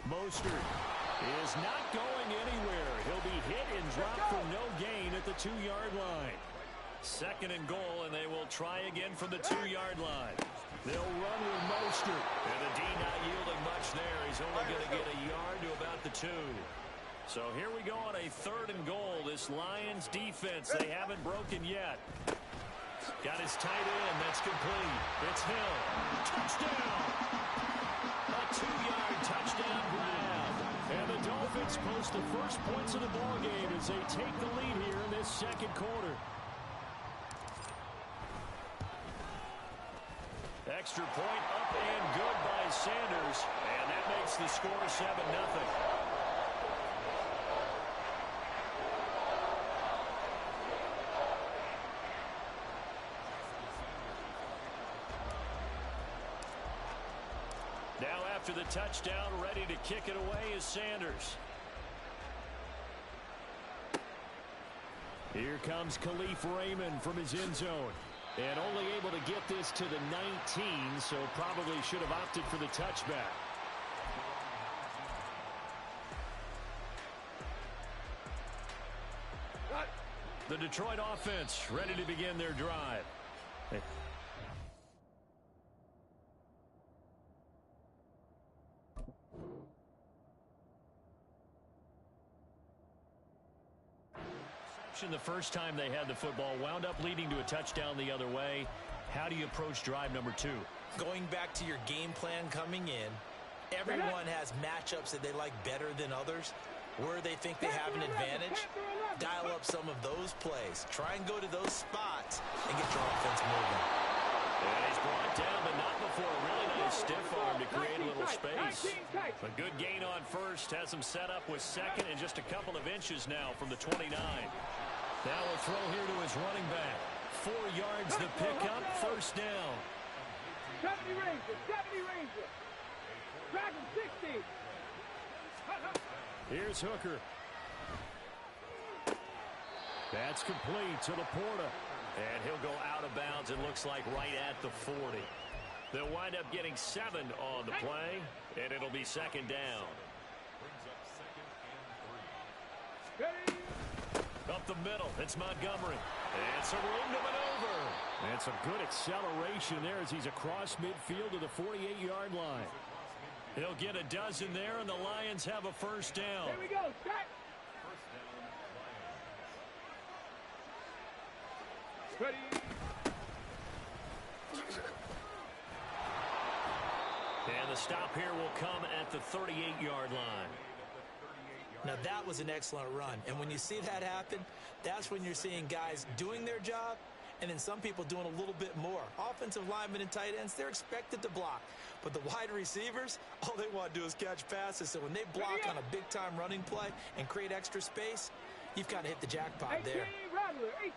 Mostert is not going anywhere. He'll be hit and dropped for no gain at the 2-yard line. Second and goal, and they will try again from the 2-yard line. They'll run with Mostert. And the D not yielding much there. He's only going to get a yard to about the 2. So here we go on a third and goal. This Lions defense, they haven't broken yet. Got his tight end. That's complete. It's Hill. Touchdown. A 2-yard touchdown grab. And the Dolphins post the first points of the ballgame as they take the lead here in this second quarter. Extra point up and good by Sanders. And that makes the score 7-0. Now after the touchdown, ready to kick it away is Sanders. Here comes Khalif Raymond from his end zone. And only able to get this to the 19, so probably should have opted for the touchback. The Detroit offense ready to begin their drive. The first time they had the football, wound up leading to a touchdown the other way. How do you approach drive number 2? Going back to your game plan coming in, everyone has matchups that they like better than others. Where they think they have an advantage, dial up some of those plays. Try and go to those spots and get your offense moving. And he's brought down, but not before a really nice stiff arm to create a little space. A good gain on first, has him set up with second and just a couple of inches now from the 29. Now a throw here to his running back. 4 yards the pickup, first down. 70 Ranger. Dragon 60. Here's Hooker. That's complete to Laporta. And he'll go out of bounds, it looks like right at the 40. They'll wind up getting 7 on the play, and it'll be second down. Up the middle, it's Montgomery. And some room to maneuver. And some good acceleration there as he's across midfield to the 48-yard line. He'll get a dozen there, and the Lions have a first down. Here we go, set. Ready. And the stop here will come at the 38-yard line. Now that was an excellent run, and when you see that happen, that's when you're seeing guys doing their job and then some people doing a little bit more. Offensive linemen and tight ends, they're expected to block, but the wide receivers, all they want to do is catch passes. So when they block on a big-time running play and create extra space, you've kind of hit the jackpot there. 18.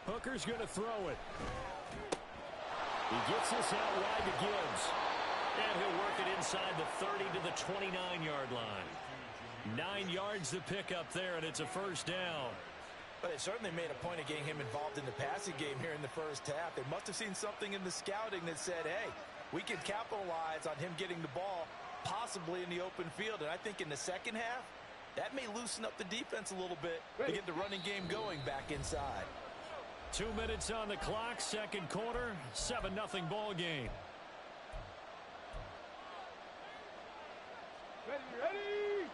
Hooker's going to throw it. He gets this out wide to Gibbs. And he'll work it inside the 30 to the 29-yard line. 9 yards to pick up there, and it's a first down. But they certainly made a point of getting him involved in the passing game here in the first half. They must have seen something in the scouting that said, hey, we can capitalize on him getting the ball possibly in the open field. And I think in the second half, that may loosen up the defense a little bit to get the running game going back inside. 2 minutes on the clock, second quarter, 7-0 ball game. Ready.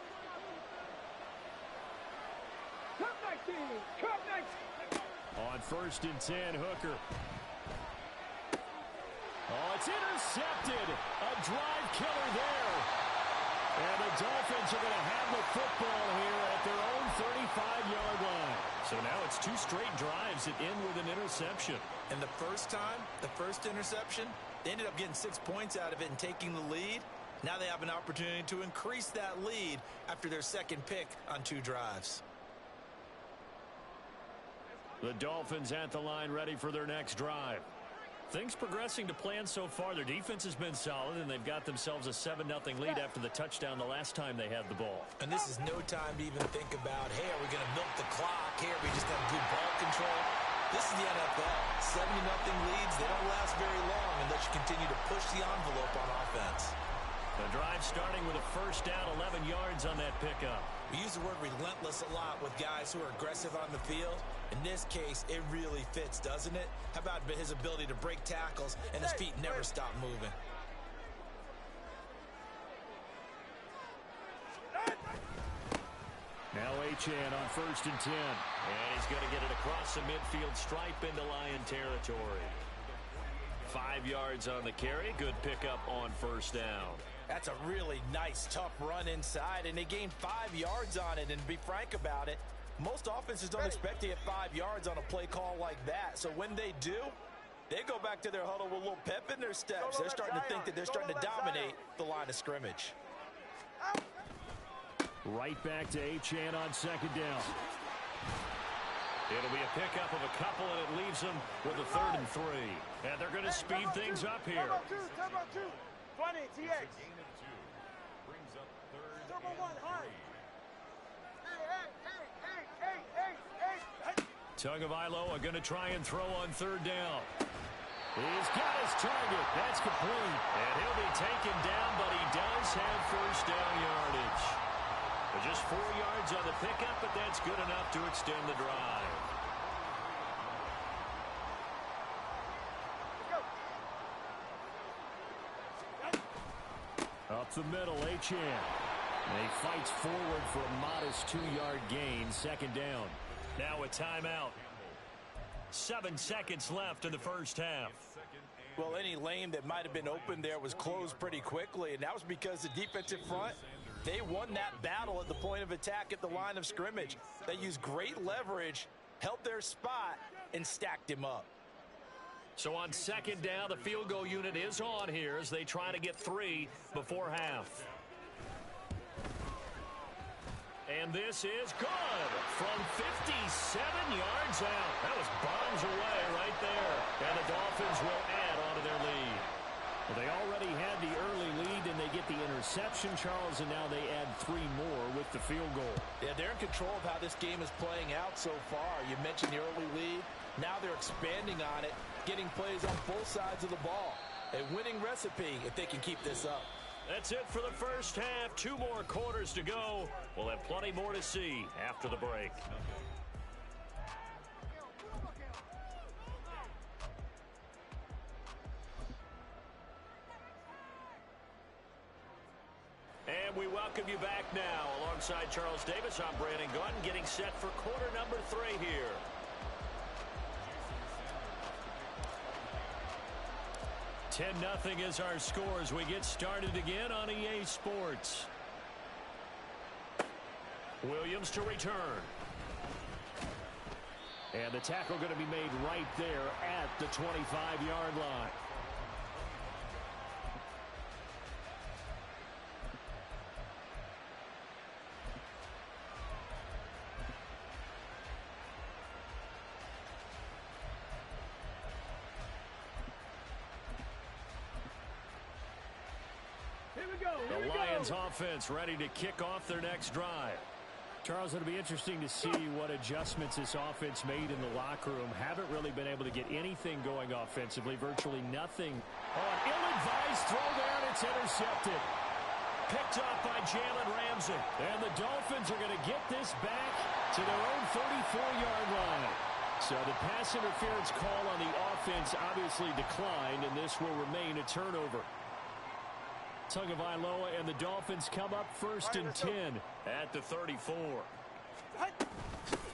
Cup 19. On first and 10, Hooker. Oh, it's intercepted. A drive killer there. And the Dolphins are going to have the football here at their own 35-yard line. So now it's 2 straight drives that end with an interception. And the first time, the first interception, they ended up getting 6 points out of it and taking the lead. Now they have an opportunity to increase that lead after their second pick on 2 drives. The Dolphins at the line ready for their next drive. Things progressing to plan so far. Their defense has been solid, and they've got themselves a 7-0 lead after the touchdown the last time they had the ball. And this is no time to even think about, hey, are we going to milk the clock? Hey, are we just have good ball control? This is the NFL. 70-0 leads, they don't last very long unless you continue to push the envelope on offense. The drive starting with a first down, 11 yards on that pickup. We use the word relentless a lot with guys who are aggressive on the field. In this case, it really fits, doesn't it? How about his ability to break tackles and his feet never stop moving? Now Achane on 1st and 10. And he's going to get it across the midfield stripe into Lion territory. 5 yards on the carry. Good pickup on first down. That's a really nice, tough run inside, and they gained 5 yards on it. And to be frank about it, most offenses don't expect to get 5 yards on a play call like that. So when they do, they go back to their huddle with a little pep in their steps. They're starting to think that they're starting to dominate the line of scrimmage. Right back to Achane on 2nd down. It'll be a pickup of a couple, and it leaves them with a 3rd and 3. And they're going to speed things up here. Turbo 2. 20, TX. Turbo 1, hard. Tagovailoa are going to try and throw on 3rd down. He's got his target. That's complete. And he'll be taken down, but he does have first down yardage. Just 4 yards on the pickup, but that's good enough to extend the drive. Up the middle, Achane. And he fights forward for a modest 2-yard gain, 2nd down. Now a timeout. 7 seconds left in the first half. Well, any lane that might have been open there was closed pretty quickly, and that was because the defensive front, they won that battle at the point of attack at the line of scrimmage. They used great leverage, held their spot, and stacked him up. So on 2nd down, the field goal unit is on here as they try to get 3 before half. And this is good from 57 yards out. That was bombs away right there. And the Dolphins will add on to their lead. Well, they already had the early lead, and they get the interception, Charles, and now they add 3 more with the field goal. Yeah, they're in control of how this game is playing out so far. You mentioned the early lead. Now they're expanding on it, getting plays on both sides of the ball. A winning recipe if they can keep this up. That's it for the first half. 2 more quarters to go. We'll have plenty more to see after the break. And we welcome you back now. Alongside Charles Davis, I'm Brandon Gordon, getting set for quarter number 3 here. $10-0 is our score as we get started again on EA Sports. Williams to return. And the tackle going to be made right there at the 25-yard line. The Lions offense ready to kick off their next drive. Charles, it'll be interesting to see what adjustments this offense made in the locker room. Haven't really been able to get anything going offensively, virtually nothing. Oh, an ill-advised throw there, and it's intercepted. Picked up by Jalen Ramsey. And the Dolphins are going to get this back to their own 34-yard line. So the pass interference call on the offense obviously declined, and this will remain a turnover. Tagovailoa and the Dolphins come up 1st and 10 at the 34.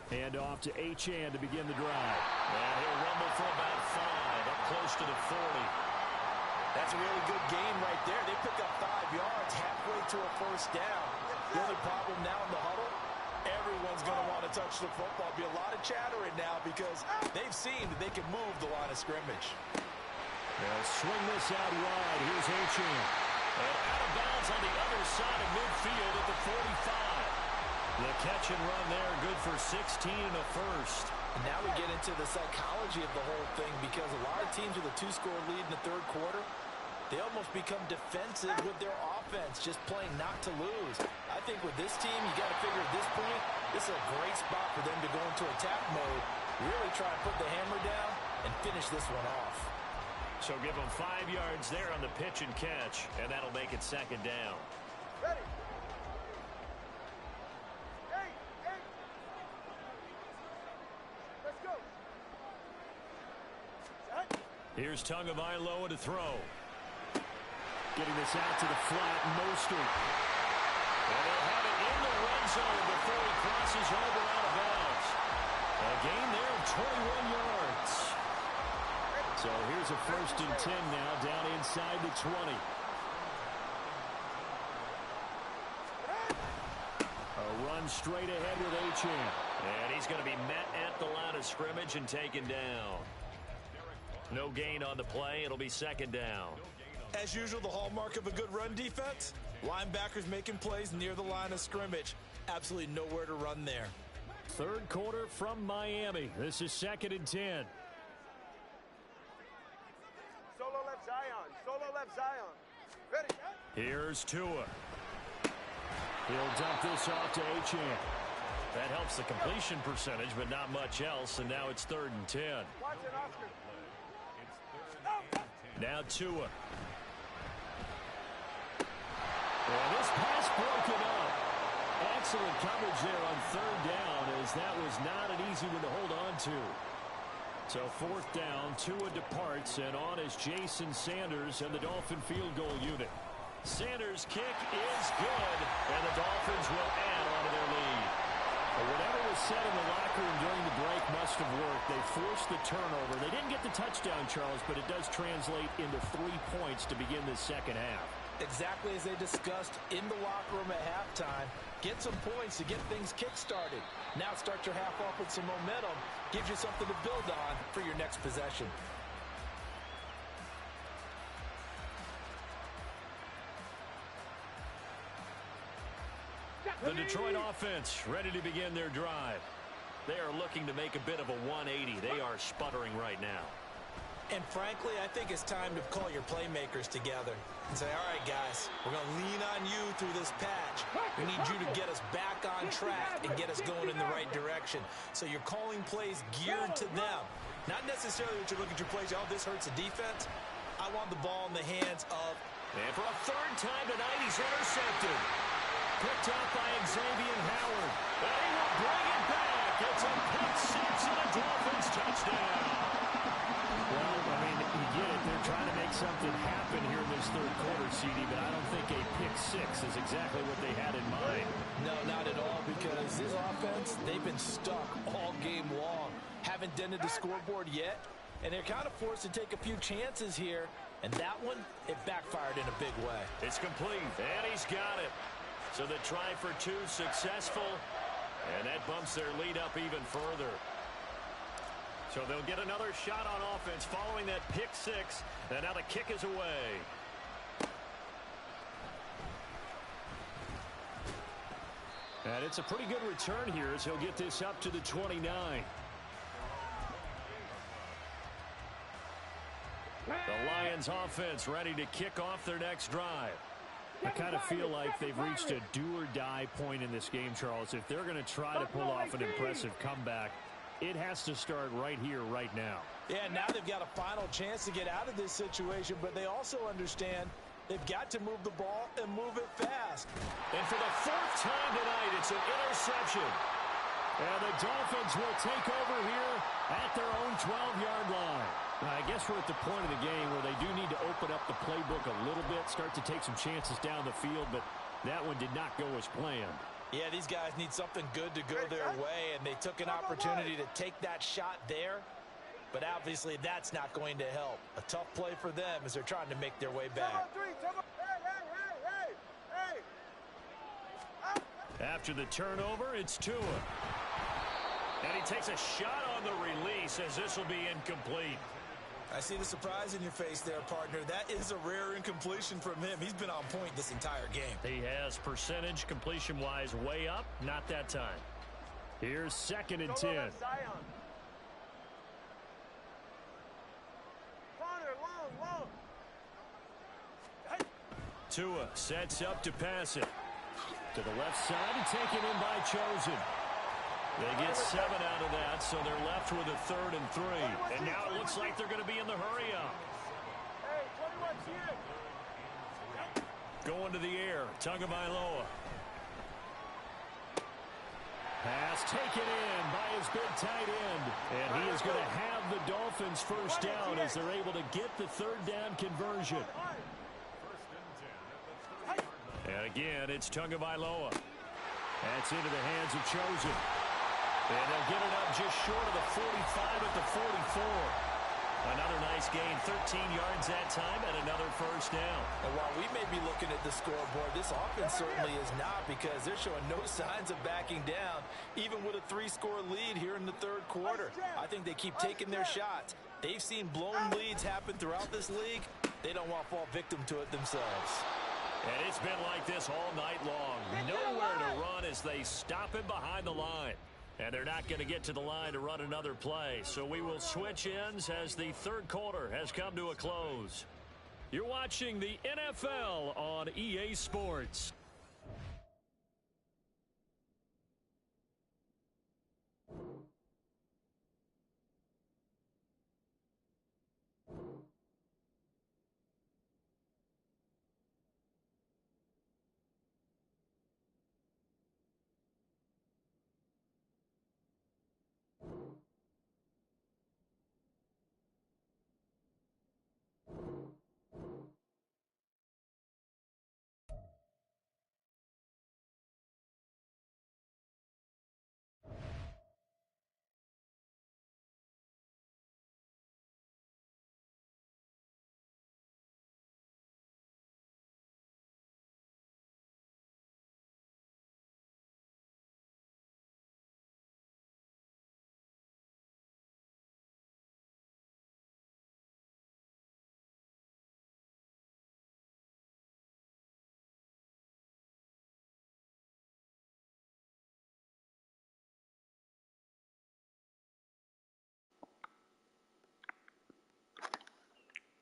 Hand off to Achane to begin the drive. And he'll rumble for about 5, up close to the 40. That's a really good gain right there. They pick up 5 yards halfway to a first down. The only problem now in the huddle, everyone's going to want to touch the football. There'll be a lot of chattering now because they've seen that they can move the line of scrimmage. They'll swing this out wide. Here's Achane. And out of bounds ball's on the other side of midfield at the 45. The catch and run there, good for 16 and a first. And now we get into the psychology of the whole thing, because a lot of teams with a 2-score lead in the third quarter, they almost become defensive with their offense, just playing not to lose. I think with this team, you got to figure at this point, this is a great spot for them to go into attack mode, really try and put the hammer down and finish this one off. So give them 5 yards there on the pitch and catch, and that'll make it second down. Ready. Let's go. Here's Tagovailoa to throw. Getting this out to the flat, Mostert. And they'll have it in the red zone before he crosses over out of bounds. A gain there of 21 yards. So here's a 1st and 10 now, down inside the 20. A run straight ahead with Achane. And he's going to be met at the line of scrimmage and taken down. No gain on the play. It'll be second down. As usual, the hallmark of a good run defense, linebackers making plays near the line of scrimmage. Absolutely nowhere to run there. Third quarter from Miami. This is 2nd and 10. Solo left Zion. Solo left Zion. Ready. Here's Tua. He'll dump this off to Achane. That helps the completion percentage, but not much else, and now it's 3rd and 10. Watch it, Oscar. Now Tua. And this pass broken up. Excellent coverage there on 3rd down, as that was not an easy one to hold on to. So 4th down, Tua departs, and on is Jason Sanders and the Dolphin field goal unit. Sanders' kick is good, and the Dolphins will add on to their lead. But whatever was said in the locker room during the break must have worked. They forced the turnover. They didn't get the touchdown, Charles, but it does translate into 3 points to begin the second half. Exactly as they discussed in the locker room at halftime. Get some points to get things kick-started. Now start your half off with some momentum. Gives you something to build on for your next possession. The Detroit offense ready to begin their drive. They are looking to make a bit of a 180. They are sputtering right now. And frankly, I think it's time to call your playmakers together and say, all right, guys, we're going to lean on you through this patch. We need you to get us back on track and get us going in the right direction. So you're calling plays geared to them. Not necessarily that you look at your plays, oh, this hurts the defense. I want the ball in the hands of... And for a 3rd time tonight, he's intercepted. Picked up by Xavier Howard. And he will bring it back. It's a pick 6 and a Dolphins touchdown. Well, I mean, you get it. They're trying to make something happen here in this 3rd quarter, CD, but I don't think a pick 6 is exactly what they had in mind. No, not at all, because this offense, they've been stuck all game long. Haven't dented the scoreboard yet, and they're kind of forced to take a few chances here, and that one, it backfired in a big way. It's complete, and he's got it. So the try for 2 successful, and that bumps their lead up even further. So they'll get another shot on offense following that pick 6, and now the kick is away. And it's a pretty good return here as he'll get this up to the 29. The Lions offense ready to kick off their next drive. I kind of feel like they've reached a do-or-die point in this game, Charles. If they're going to try to pull off an impressive comeback, it has to start right here, right now. Yeah, now they've got a final chance to get out of this situation, but they also understand they've got to move the ball and move it fast. And for the 4th time tonight, it's an interception. And the Dolphins will take over here at their own 12-yard line. I guess we're at the point of the game where they do need to open up the playbook a little bit, start to take some chances down the field, but that one did not go as planned. Yeah, these guys need something good to go their way, and they took an opportunity to take that shot there, but obviously that's not going to help. A tough play for them as they're trying to make their way back. After the turnover, it's Tua. And he takes a shot on the release as this will be incomplete. I see the surprise in your face there, partner. That is a rare incompletion from him. He's been on point this entire game. He has percentage completion-wise way up. Not that time. Here's 2nd and 10. Tua sets up to pass it. To the left side and taken in by Chosen. They get 7 out of that, so they're left with a 3rd and 3. And now it looks like they're going to be in the hurry-up. Going to the air, Tagovailoa. Pass taken in by his big tight end. And he is going to have the Dolphins first down as they're able to get the 3rd down conversion. And again, it's Tagovailoa. That's into the hands of Chosen. And they'll get it up just short of the 45 at the 44. Another nice gain, 13 yards that time, and another first down. And while we may be looking at the scoreboard, this offense certainly is not, because they're showing no signs of backing down, even with a 3-score lead here in the 3rd quarter. I think they keep taking their shots. They've seen blown leads happen throughout this league. They don't want to fall victim to it themselves. And it's been like this all night long. Nowhere to run as they stop him behind the line. And they're not going to get to the line to run another play. So we will switch ends as the 3rd quarter has come to a close. You're watching the NFL on EA Sports.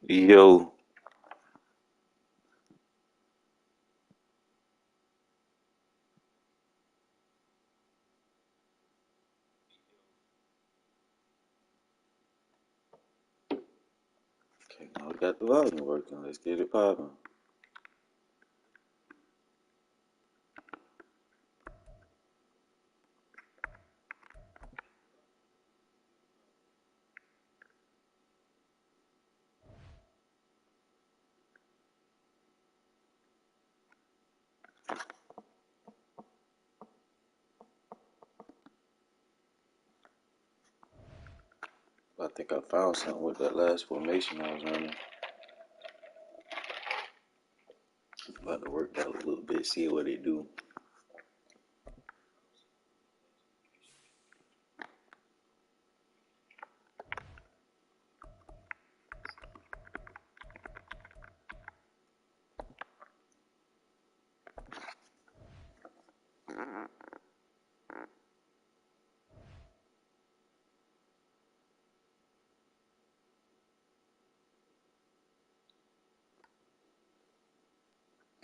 Yo, okay, now we got the volume working. Let's get it popping. I think I found something with that last formation I was running. About to work that a little bit, see what they do.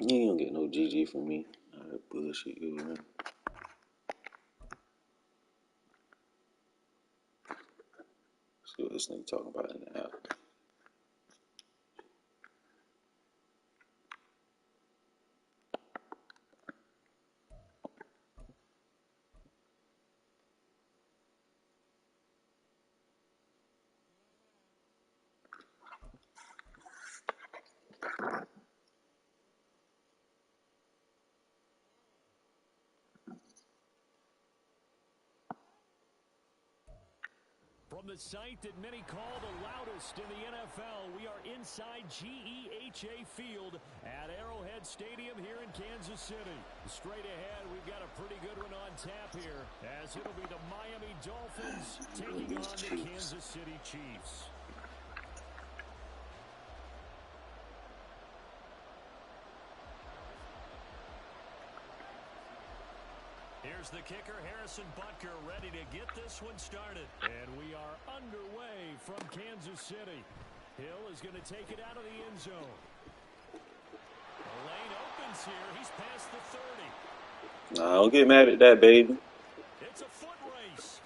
You ain't gonna get no GG from me. All that bullshit you man. See what this nigga talking about in the app. From the site that many call the loudest in the NFL, we are inside GEHA Field at Arrowhead Stadium here in Kansas City. Straight ahead, we've got a pretty good one on tap here, as it'll be the Miami Dolphins taking on the Kansas City Chiefs. Here's the kicker, Harrison Butker, ready to get this one started. And we are underway from Kansas City. Hill is going to take it out of the end zone. The lane opens here. He's past the 30. Nah, don't get mad at that, baby. It's a foot race.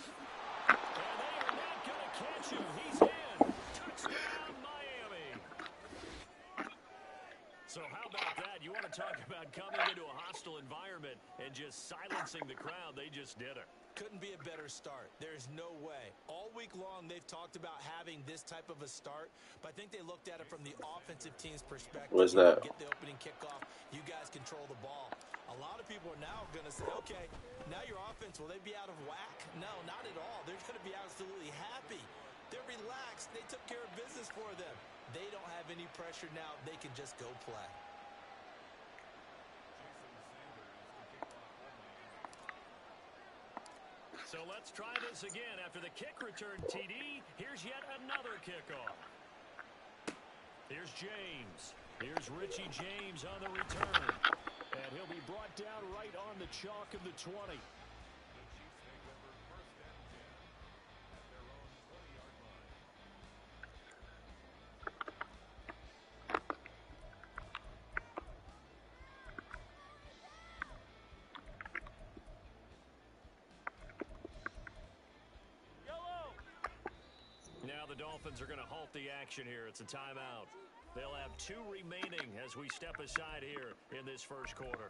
And they are not going to catch him. He's in. Touchdown, Miami. So how about that? You want to talk about coming into a hostile environment and just silencing the crowd. They just did it. Couldn't be a better start. There's no way. All week long, they've talked about having this type of a start, but I think they looked at it from the offensive team's perspective. What's that? Get the opening kickoff. You guys control the ball. A lot of people are now going to say, okay, now your offense, will they be out of whack? No, not at all. They're going to be absolutely happy. They're relaxed. They took care of business for them. They don't have any pressure now. They can just go play. So let's try this again. After the kick return TD, here's yet another kickoff. Here's James. Here's Richie James on the return. And he'll be brought down right on the chalk of the 20. Now the Dolphins are going to halt the action here. It's a timeout. They'll have 2 remaining as we step aside here in this first quarter.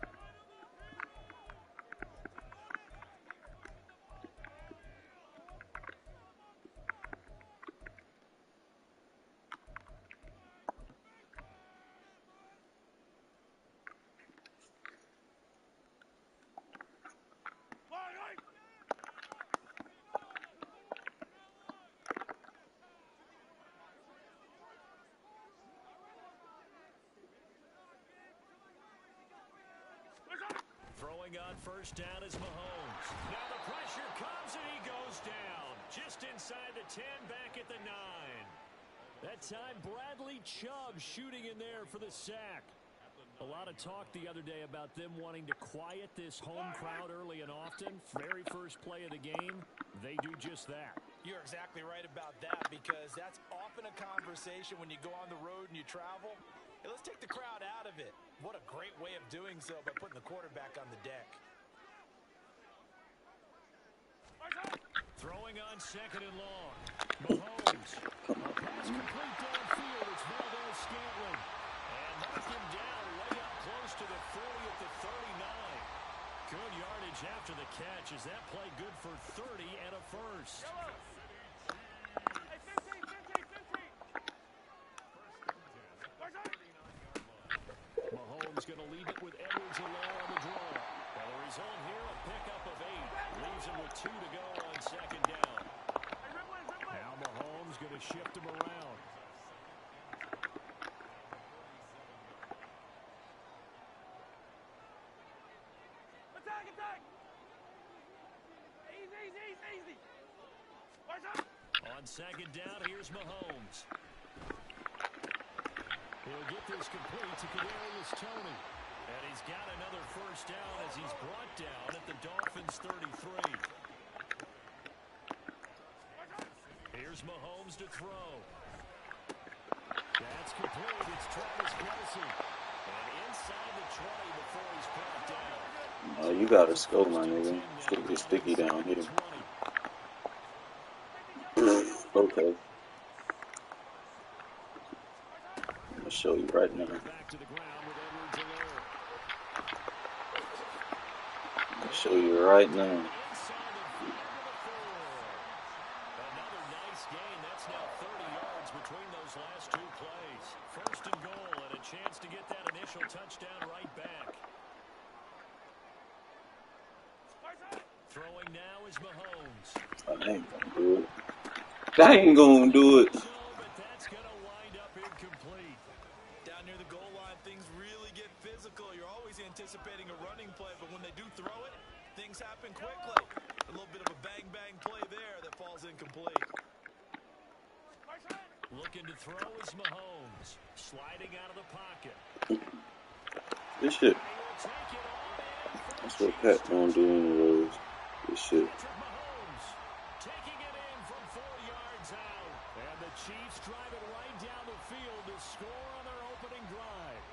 Throwing on first down is Mahomes. Now the pressure comes and he goes down. Just inside the 10, back at the 9. That time, Bradley Chubb shooting in there for the sack. A lot of talk the other day about them wanting to quiet this home crowd early and often. Very first play of the game, they do just that. You're exactly right about that, because that's often a conversation when you go on the road and you travel. Hey, let's take the crowd out of it. What a great way of doing so by putting the quarterback on the deck. Throwing on second and long. Mahomes. A pass complete downfield. It's Valdez-Scantling. And knocked him down way up close to the 40 at the 39. Good yardage after the catch. Is that play good for 30 and a first? Mahomes going to leave it with Edwards-Helaire on the draw. Well, the result here, a pickup of 8. Leaves him with 2 to go on second down. Now Mahomes going to shift him around. Attack! Easy! On second down, here's Mahomes. He'll get this complete to Kadarius Toney. And he's got another first down as he's brought down at the Dolphins' 33. Here's Mahomes to throw. That's complete. It's Travis Kelce. And inside the 20 before he's brought down. Oh, you gotta score, my nigga. Shit get sticky down here. Okay. I'm gonna show you right now. Back to the ground with Edwards-Helaire. I'm gonna show you right now. Another nice gain. That's now 30 yards between those last 2 plays. First and goal, and a chance to get that initial touchdown right back. Throwing now is Mahomes. I ain't gonna do it. I ain't gonna do it. But that's going to wind up incomplete. Down near the goal line, things really get physical. You're always anticipating a running play, but when they do throw it, things happen quickly. A little bit of a bang-bang play there that falls incomplete. Looking to throw is Mahomes. Sliding out of the pocket. This shit. He will take it all in for That's what Pat gonna do anyways. This shit. Taking it in from 4 yards out. And the Chiefs drive it right down the field to score on their opening drive.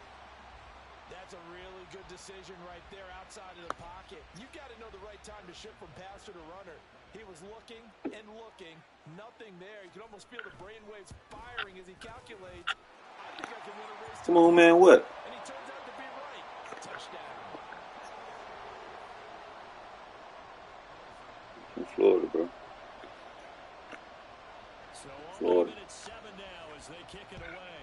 That's a really good decision right there outside of the pocket. You've got to know the right time to shift from passer to runner. He was looking and looking. Nothing there. You can almost feel the brainwaves firing as he calculates. I think I can win a race. Come on, man, what? And he turns out to be right. Touchdown. From Florida, bro. So Florida. only 7 now as they kick it away.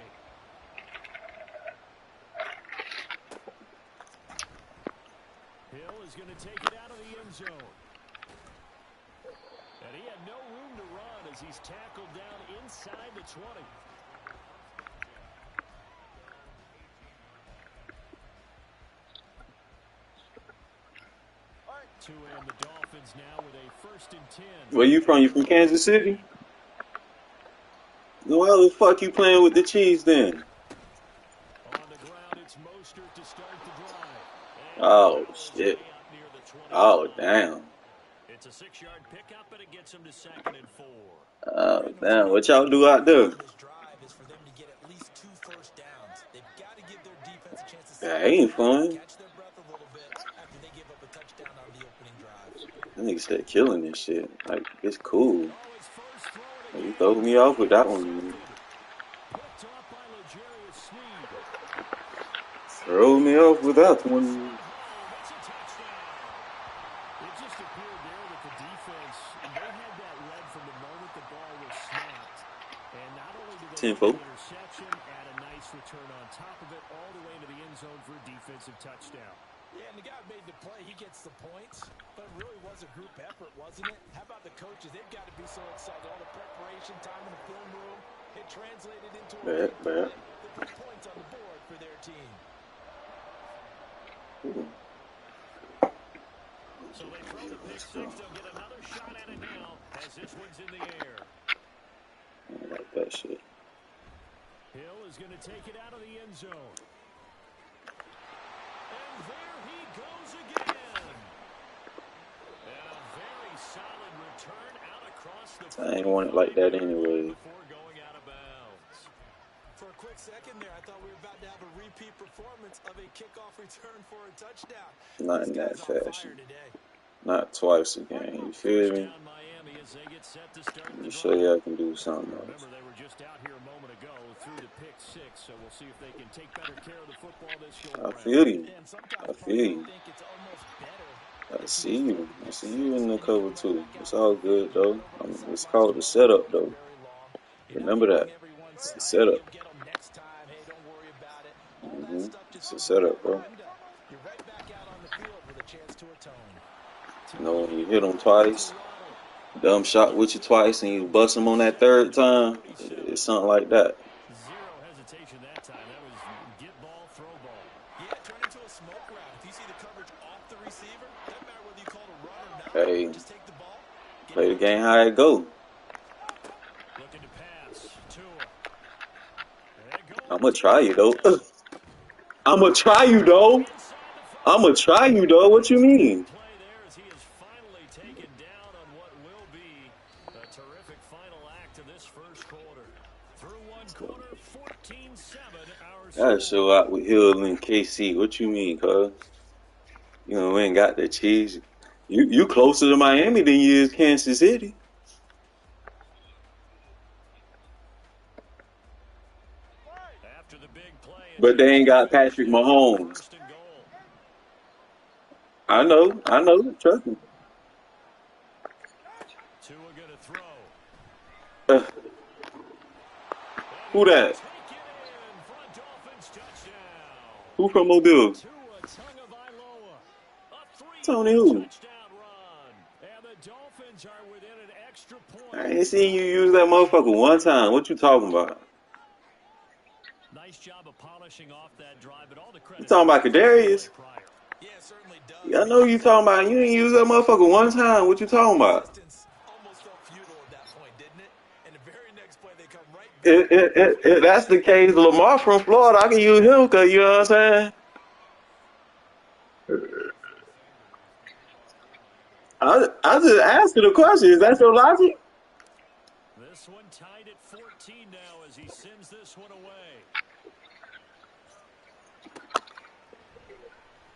Hill is going to take it out of the end zone. And he had no room to run as he's tackled down inside the 20. To end the Dolphins now with a 1st and 10. Where you from? You from Kansas City? Why the fuck you playing with the Chiefs then? On the ground, it's Mostert to start the drive. Oh shit. Oh damn. It's a 6-yard pickup, and it gets him to 2nd and 4. Oh damn. What y'all do out there? This drive is for them to get at least 2 first downs. They've got to give their defense a chance to That ain't fun. catch their breath a little bit after they give up a touchdown on the opening drive. That nigga said killing this shit. Like, it's cool. Like, you throw me off with that one. Throw me off with that one. It just appeared there that the defense, they had that lead from the moment the ball was snapped. And not only did they get an interception, add a nice return on top of it, all the way into the end zone for a defensive touchdown. Yeah, and the guy made the play. He gets the points, but it really was a group effort, wasn't it? How about the coaches? They've got to be so excited. All the preparation time in the film room, it translated into a Bad. They put points on the board for their team. So they throw the pick six. They'll get another shot at it now as this one's in the air. I like that shit. Hill is going to take it out of the end zone. And there he goes again. And a very solid return out across the field. I ain't want it like that anyway. Before going out of bounds. For a quick second there, I thought we were about to have a repeat performance of a kickoff return for a touchdown. Not in that fashion. Not twice again. You feel me? Let me show you I can do something else. Remember, they were just out here a moment ago through the pick six, so we'll see if they can take better care of the football this go. I feel you. I feel you. I see you. I see you in the cover too. It's all good though. It's called the setup though. Remember that. It's the setup. It's the setup, bro. You know, when you hit them twice, dumb shot with you twice, and you bust them on that 3rd time, it's something like that. Zero hesitation that time. That was get ball, throw ball. Yeah, turn into a smoke route. If you see the coverage off the receiver, doesn't matter whether you call it a run or not. Hey, just take the ball. play the game how it go. Looking to pass. Tua. I'ma try you though. I'ma try you though. I'ma try you though. What you mean? He is finally taken down on what will be a terrific final act of this first quarter. Through one quarter, 14-7. Gotta show out with Hill and KC. What you mean, cuz? You know, we ain't got the cheese. You closer to Miami than you is Kansas City. After the big play, But they ain't got Patrick Mahomes. I know. Trust me. Tua gonna throw. Who that? Who from Mobile? Tony who? I ain't seen you use that motherfucker one time. What you talking about? Nice job of polishing off that drive, but all the credit. You talking about Kadarius? Yeah, certainly does. Yeah, I know you talking about. You ain't use that motherfucker one time. What you talking about? Almost felt futile at that point, didn't it? And the very next play, they come right back. If that's the case, Lamar from Florida, I can use him because you know what I'm saying. I just asking a question. Is that your logic? This one tied at 14 now as he sends this one away.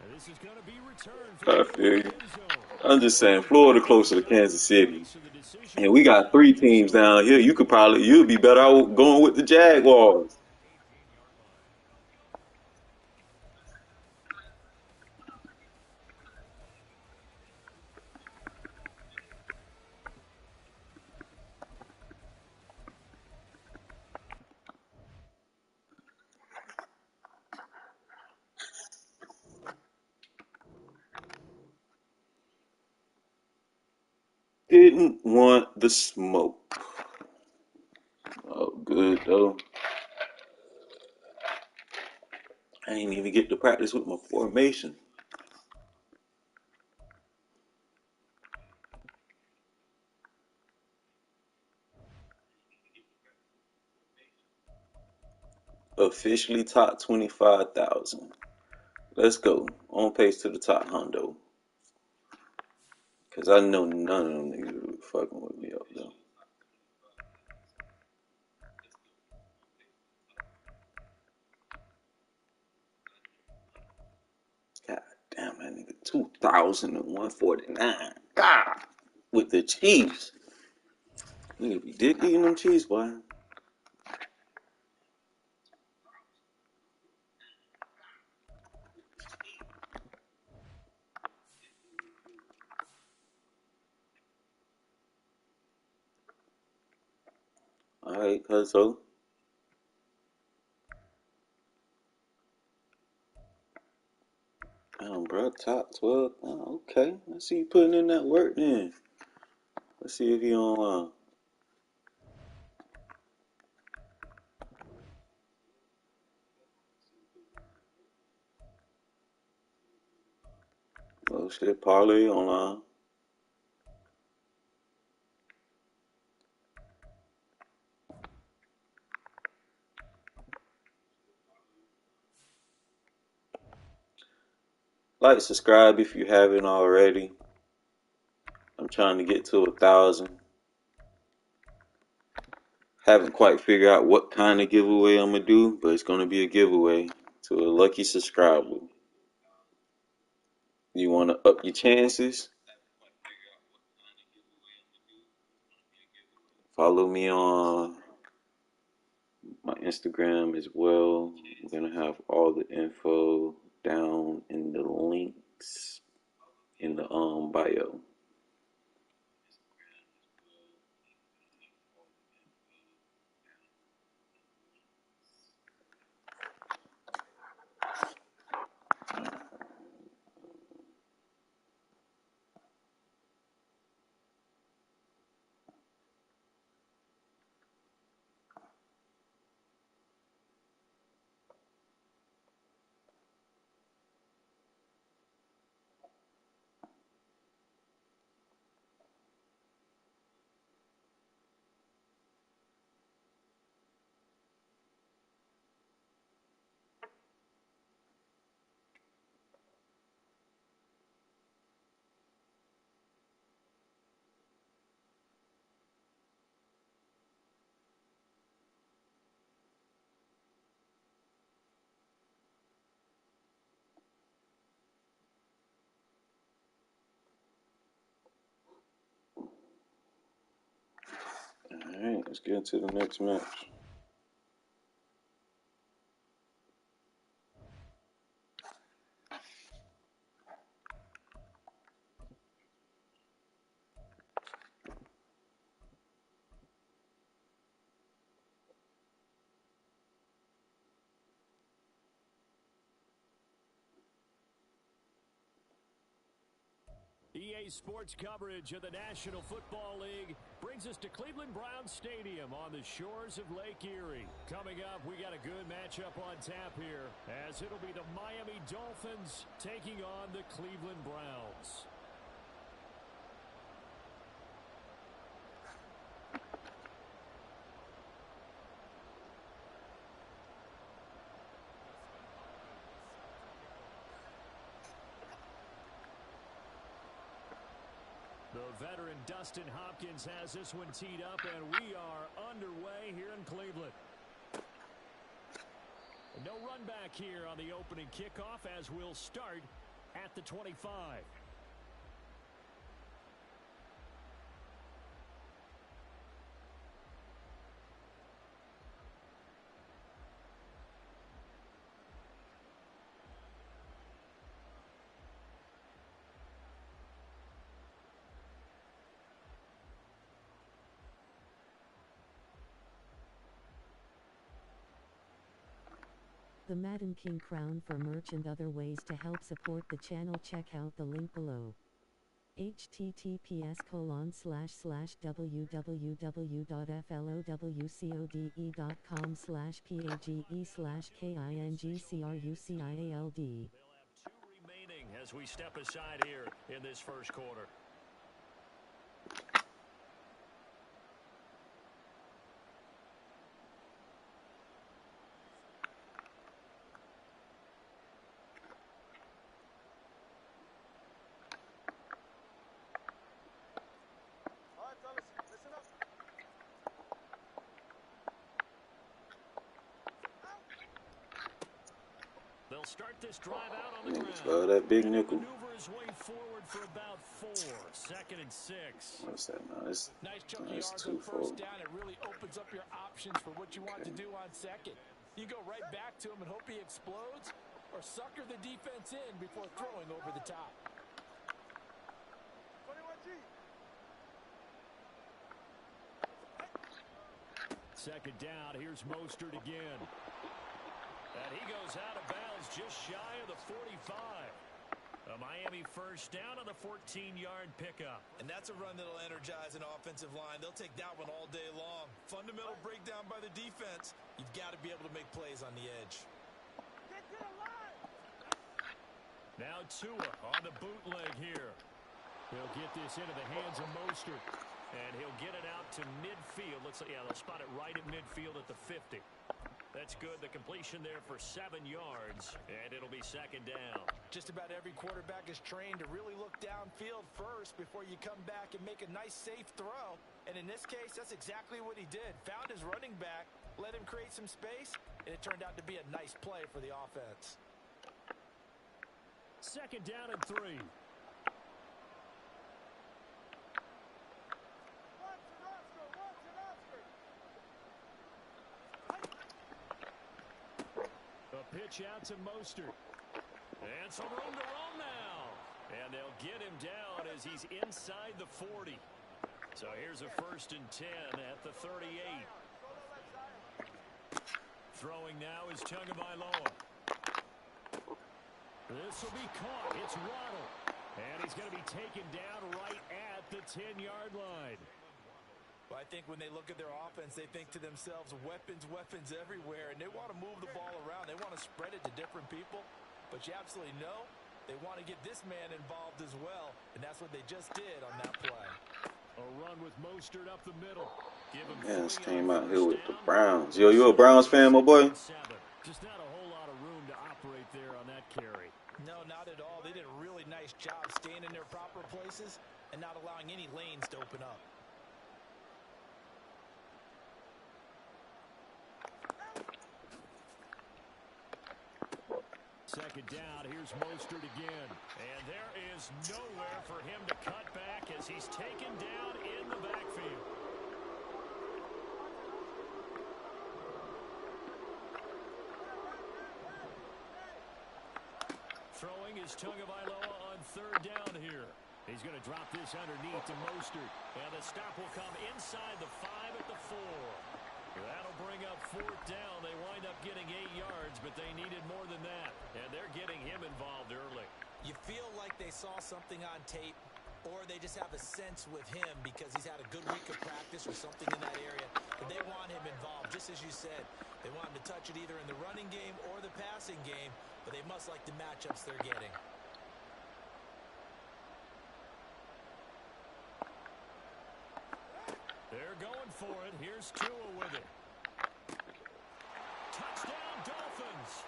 And this is going to be returned from I the feel you. end zone. I'm just saying, Florida closer to Kansas City. And we got 3 teams down here. You'd be better out going with the Jaguars. Didn't want the smoke. Oh, good though. I ain't even get to practice with my formation. Officially top 25,000. Let's go. On pace to the top hundo. Cause I know none of them niggas really fucking with me up though. God damn that nigga. 2,149. God. With the Chiefs. Nigga be dick eating them Chiefs, boy. Alright, cuz so. Damn, bro, top 12. Oh, okay. Let's see you putting in that work then. Let's see if he online. Oh shit, parlay online. Like, subscribe if you haven't already. I'm trying to get to 1,000. Haven't quite figured out what kind of giveaway I'm gonna do, but it's gonna be a giveaway to a lucky subscriber. You wanna up your chances? Follow me on my Instagram as well. I'm gonna have all the info down in the links in the bio. Alright, let's get into the next match. EA Sports coverage of the National Football League brings us to Cleveland Browns Stadium on the shores of Lake Erie. Coming up, we got a good matchup on tap here, as it'll be the Miami Dolphins taking on the Cleveland Browns. The veteran Dustin Hopkins has this one teed up, and we are underway here in Cleveland. No run back here on the opening kickoff as we'll start at the 25. The Madden King crown for merch and other ways to help support the channel. Check out the link below. https://www.flowwce.com/page/KINGCRUCIALD. They'll have 2 remaining as we step aside here in this first quarter. They'll start this drive out on the ground. That big nickel. Maneuver his way forward for about 4. 2nd and 6. What's that now? Nice chunky yards on first down. It really opens up your options for what you want to do on second. You go right back to him and hope he explodes, or sucker the defense in before throwing over the top. 21G. 2nd down. Here's Mostert again. And he goes out of bounds just shy of the 45. A Miami first down on the 14-yard pickup. And that's a run that'll energize an offensive line. They'll take that one all day long. Fundamental breakdown by the defense. You've got to be able to make plays on the edge. Get to the line. Now Tua on the bootleg here. He'll get this into the hands of Mostert. And he'll get it out to midfield. Looks like, yeah, they'll spot it right at midfield at the 50. That's good. The completion there for 7 yards, and it'll be 2nd down. Just about every quarterback is trained to really look downfield first before you come back and make a nice, safe throw. And in this case, that's exactly what he did. Found his running back, let him create some space, and it turned out to be a nice play for the offense. 2nd down and 3. Pitch out to Mostert. And some room to run now. And they'll get him down as he's inside the 40. So here's a 1st and 10 at the 38. Throwing now is Tagovailoa. This will be caught. It's Waddle. And he's going to be taken down right at the 10-yard line. Well, I think when they look at their offense, they think to themselves, weapons everywhere, and they want to move the ball around. They want to spread it to different people, but you absolutely know they want to get this man involved as well, and that's what they just did on that play. A run with Mostert up the middle. Yeah, this came out here with the Browns. Yo, you a Browns fan, my boy? Just not a whole lot of room to operate there on that carry. No, not at all. They did a really nice job staying in their proper places and not allowing any lanes to open up. 2nd down, here's Mostert again. And there is nowhere for him to cut back as he's taken down in the backfield. Throwing is Tagovailoa on 3rd down here. He's going to drop this underneath to Mostert. And the stop will come inside the 5 at the 4. That'll bring up 4th down. They wind up getting 8 yards, but they needed more than that. And they're getting him involved early. You feel like they saw something on tape, or they just have a sense with him because he's had a good week of practice or something in that area. And they want him involved, just as you said. They want him to touch it either in the running game or the passing game, but they must like the matchups they're getting. They're going for it. Here's Tua with it. Touchdown, Dolphins.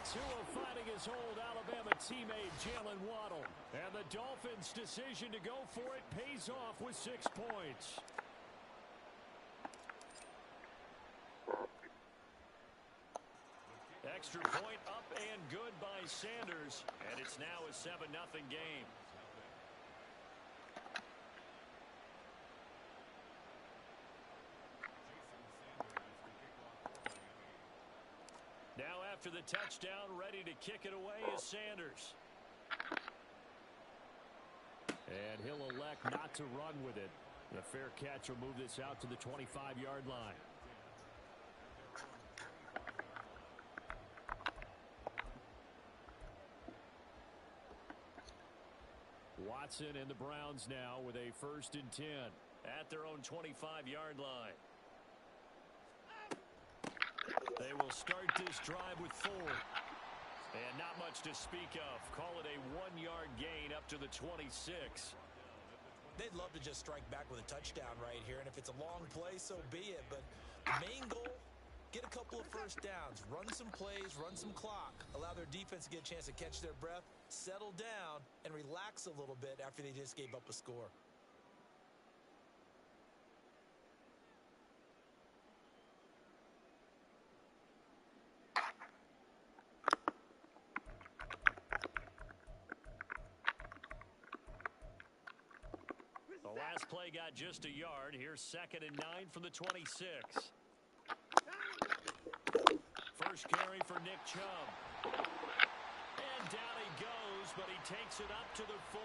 Tua finding his old Alabama teammate Jalen Waddle. And the Dolphins' decision to go for it pays off with 6 points. Extra point up and good by Sanders. And it's now a 7-0 game. Now after the touchdown, ready to kick it away is Sanders. And he'll elect not to run with it. The fair catch will move this out to the 25-yard line. Watson and the Browns now with a 1st and 10 at their own 25-yard line. They will start this drive with 4. And not much to speak of. Call it a 1-yard gain up to the 26. They'd love to just strike back with a touchdown right here. And if it's a long play, so be it. But the main goal, get a couple of first downs. Run some plays, run some clock. Allow their defense to get a chance to catch their breath, settle down, and relax a little bit after they just gave up a score. The last play got just a yard. Here's 2nd and 9 from the 26. First carry for Nick Chubb. And down he goes, but he takes it up to the 40.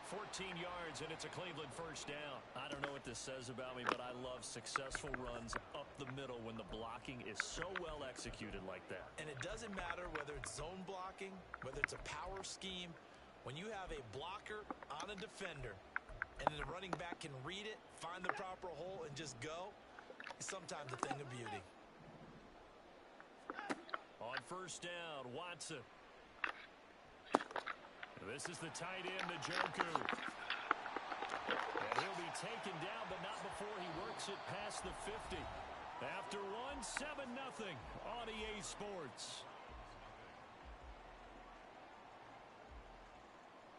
14 yards, and it's a Cleveland first down. I don't know what this says about me, but I love successful runs up the middle when the blocking is so well executed like that. And it doesn't matter whether it's zone blocking, whether it's a power scheme. When you have a blocker on a defender, and the running back can read it, find the proper hole, and just go, it's sometimes a thing of beauty. On first down, Watson. This is the tight end, Njoku. And he'll be taken down, but not before he works it past the 50. After one, 7-0 on EA Sports.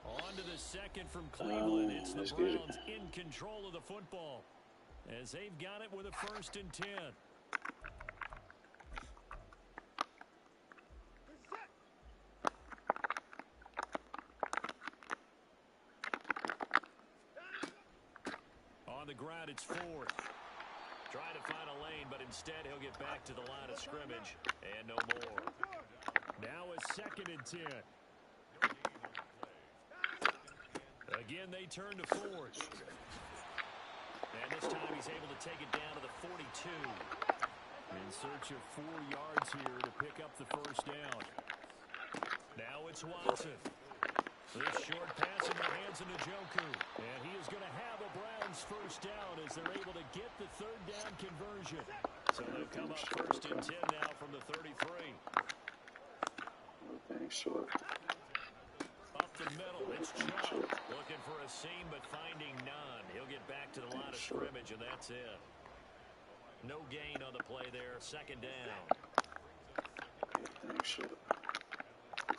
On to the second from Cleveland. It's the Browns in control of the football as they've got it with a 1st and 10. On the ground, it's 4th. Trying to find a lane, but instead he'll get back to the line of scrimmage and no more. Now a 2nd and 10. Again, they turn to 4th. And this time he's able to take it down to the 42. In search of 4 yards here to pick up the first down. Now it's Watson. This short pass in the hands of Njoku. And he is going to have a Browns first down as they're able to get the 3rd down conversion. So they've come up 1st and 10 now from the 33. Thanks, short. Up the middle, it's Chubb. Looking for a seam, but finding none. He'll get back to the line of scrimmage, and that's it. No gain on the play there. 2nd down. Thanks, short.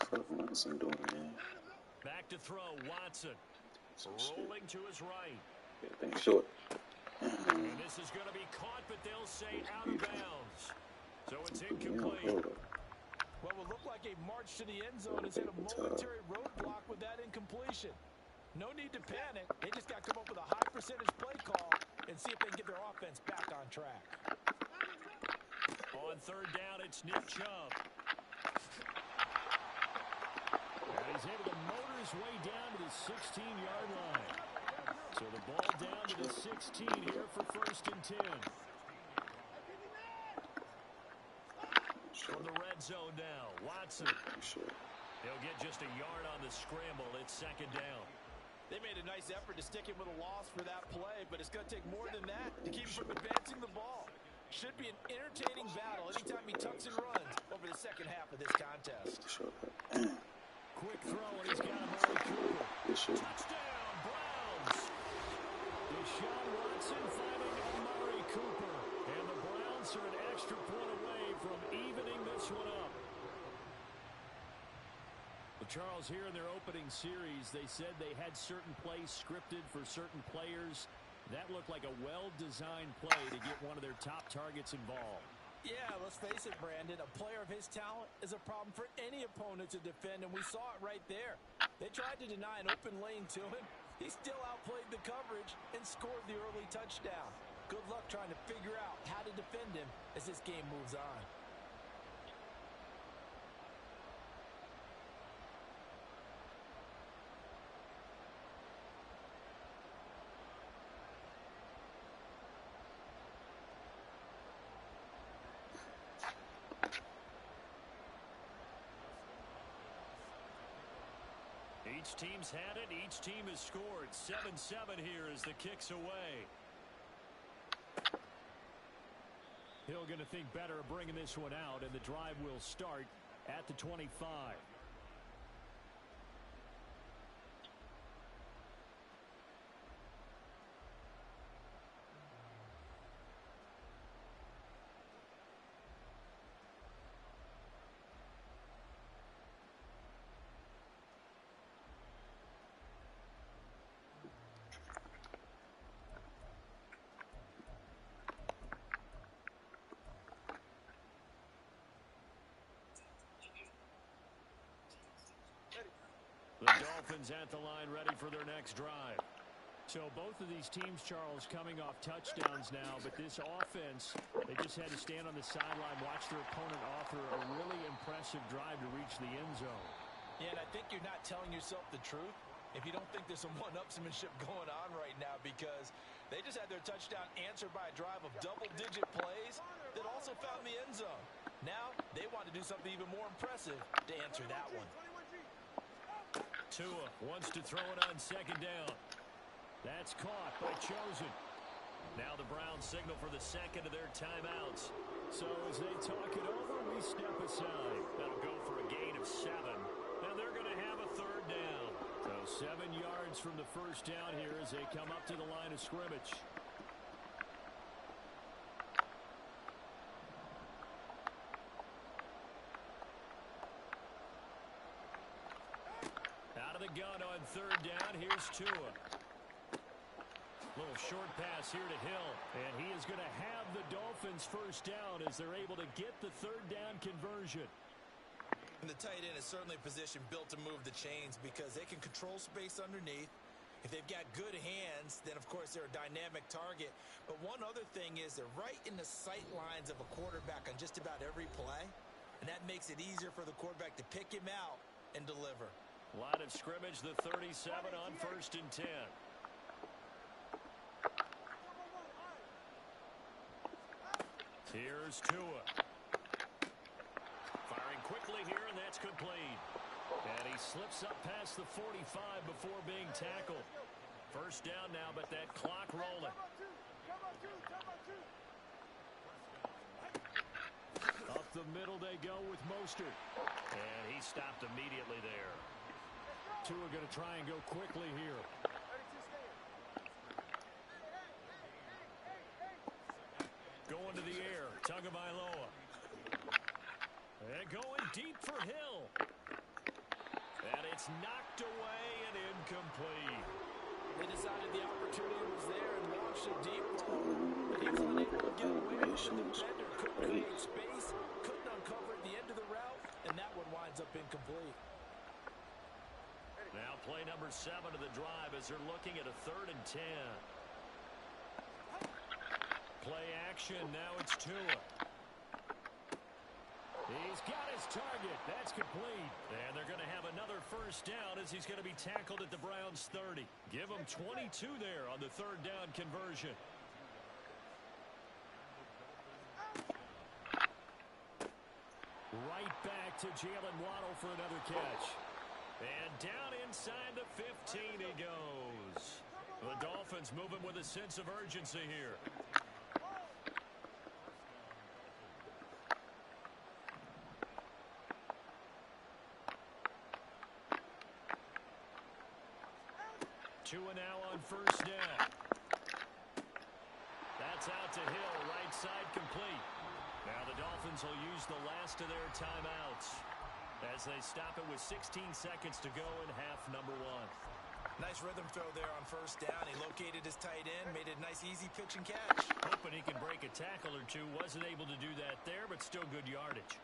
Fuck Watson doing, man. Back to throw, Watson. Rolling to his right. Yeah, thanks, short. And this is going to be caught, but they'll say out of bounds. So it's incomplete. What will look like a march to the end zone has hit a momentary roadblock with that incompletion. No need to panic. They just got to come up with a high percentage play call and see if they can get their offense back on track. On 3rd down, it's Nick Chubb. And he's able to motor his way down to the 16-yard line. So the ball down to the 16 here for 1st and 10. From the red zone now, Watson. He'll get just a yard on the scramble. It's 2nd down. They made a nice effort to stick him with a loss for that play, but it's going to take more than that to keep him from advancing the ball. Should be an entertaining battle anytime he tucks and runs over the second half of this contest. Quick throw, and he's got Amari Cooper. Touchdown, Browns. Deshaun Watson finding Amari Cooper. And the Browns are an extra point away from evening this one up. Charles, here in their opening series, they said they had certain plays scripted for certain players. That looked like a well-designed play to get one of their top targets involved. Yeah, let's face it, Brandon. A player of his talent is a problem for any opponent to defend, and we saw it right there. They tried to deny an open lane to him. He still outplayed the coverage and scored the early touchdown. Good luck trying to figure out how to defend him as this game moves on. Each team's had it. Each team has scored. 7-7 here as the kick's away. Hill going to think better of bringing this one out, and the drive will start at the 25. The Dolphins at the line ready for their next drive. So both of these teams, Charles, coming off touchdowns now, but this offense, they just had to stand on the sideline, watch their opponent offer a really impressive drive to reach the end zone. Yeah, and I think you're not telling yourself the truth if you don't think there's some one-upsmanship going on right now, because they just had their touchdown answered by a drive of double-digit plays that also found the end zone. Now they want to do something even more impressive to answer that one. Tua wants to throw it on second down. That's caught by Chosen. Now the Browns signal for the second of their timeouts. So as they talk it over, we step aside. That'll go for a gain of 7. Now they're going to have a third down. So 7 yards from the first down here as they come up to the line of scrimmage. Out of the gun on third down. Here's Tua. Little short pass here to Hill. And he is going to have the Dolphins first down as they're able to get the third down conversion. And the tight end is certainly a position built to move the chains because they can control space underneath. If they've got good hands, then of course they're a dynamic target. But one other thing is they're right in the sight lines of a quarterback on just about every play. And that makes it easier for the quarterback to pick him out and deliver. Line of scrimmage, the 37 on 1st and 10. Here's Tua. Firing quickly here, and that's complete. And he slips up past the 45 before being tackled. First down now, but that clock rolling. Up the middle they go with Mostert. And he stopped immediately there. Tua going to try and go quickly here. Going to the air, Tagovailoa. And going deep for Hill. And it's knocked away and incomplete. They decided the opportunity was there and launched a deep ball. But he was unable to get away from the defender. Couldn't create space, couldn't uncover at the end of the route, and that one winds up incomplete. Now play number 7 of the drive as they're looking at a 3rd and 10. Play action, now it's Tua. He's got his target. That's complete. And they're going to have another first down as he's going to be tackled at the Browns' 30. Give him 22 there on the 3rd down conversion. Right back to Jalen Waddle for another catch. And down inside the 15 he goes. The Dolphins moving with a sense of urgency here. Tua now on first down. That's out to Hill, right side complete. Now the Dolphins will use the last of their timeouts. as they stop it with 16 seconds to go in half number one. Nice rhythm throw there on first down. He located his tight end, made it a nice, easy pitch and catch. Hoping he can break a tackle or two. Wasn't able to do that there, but still good yardage.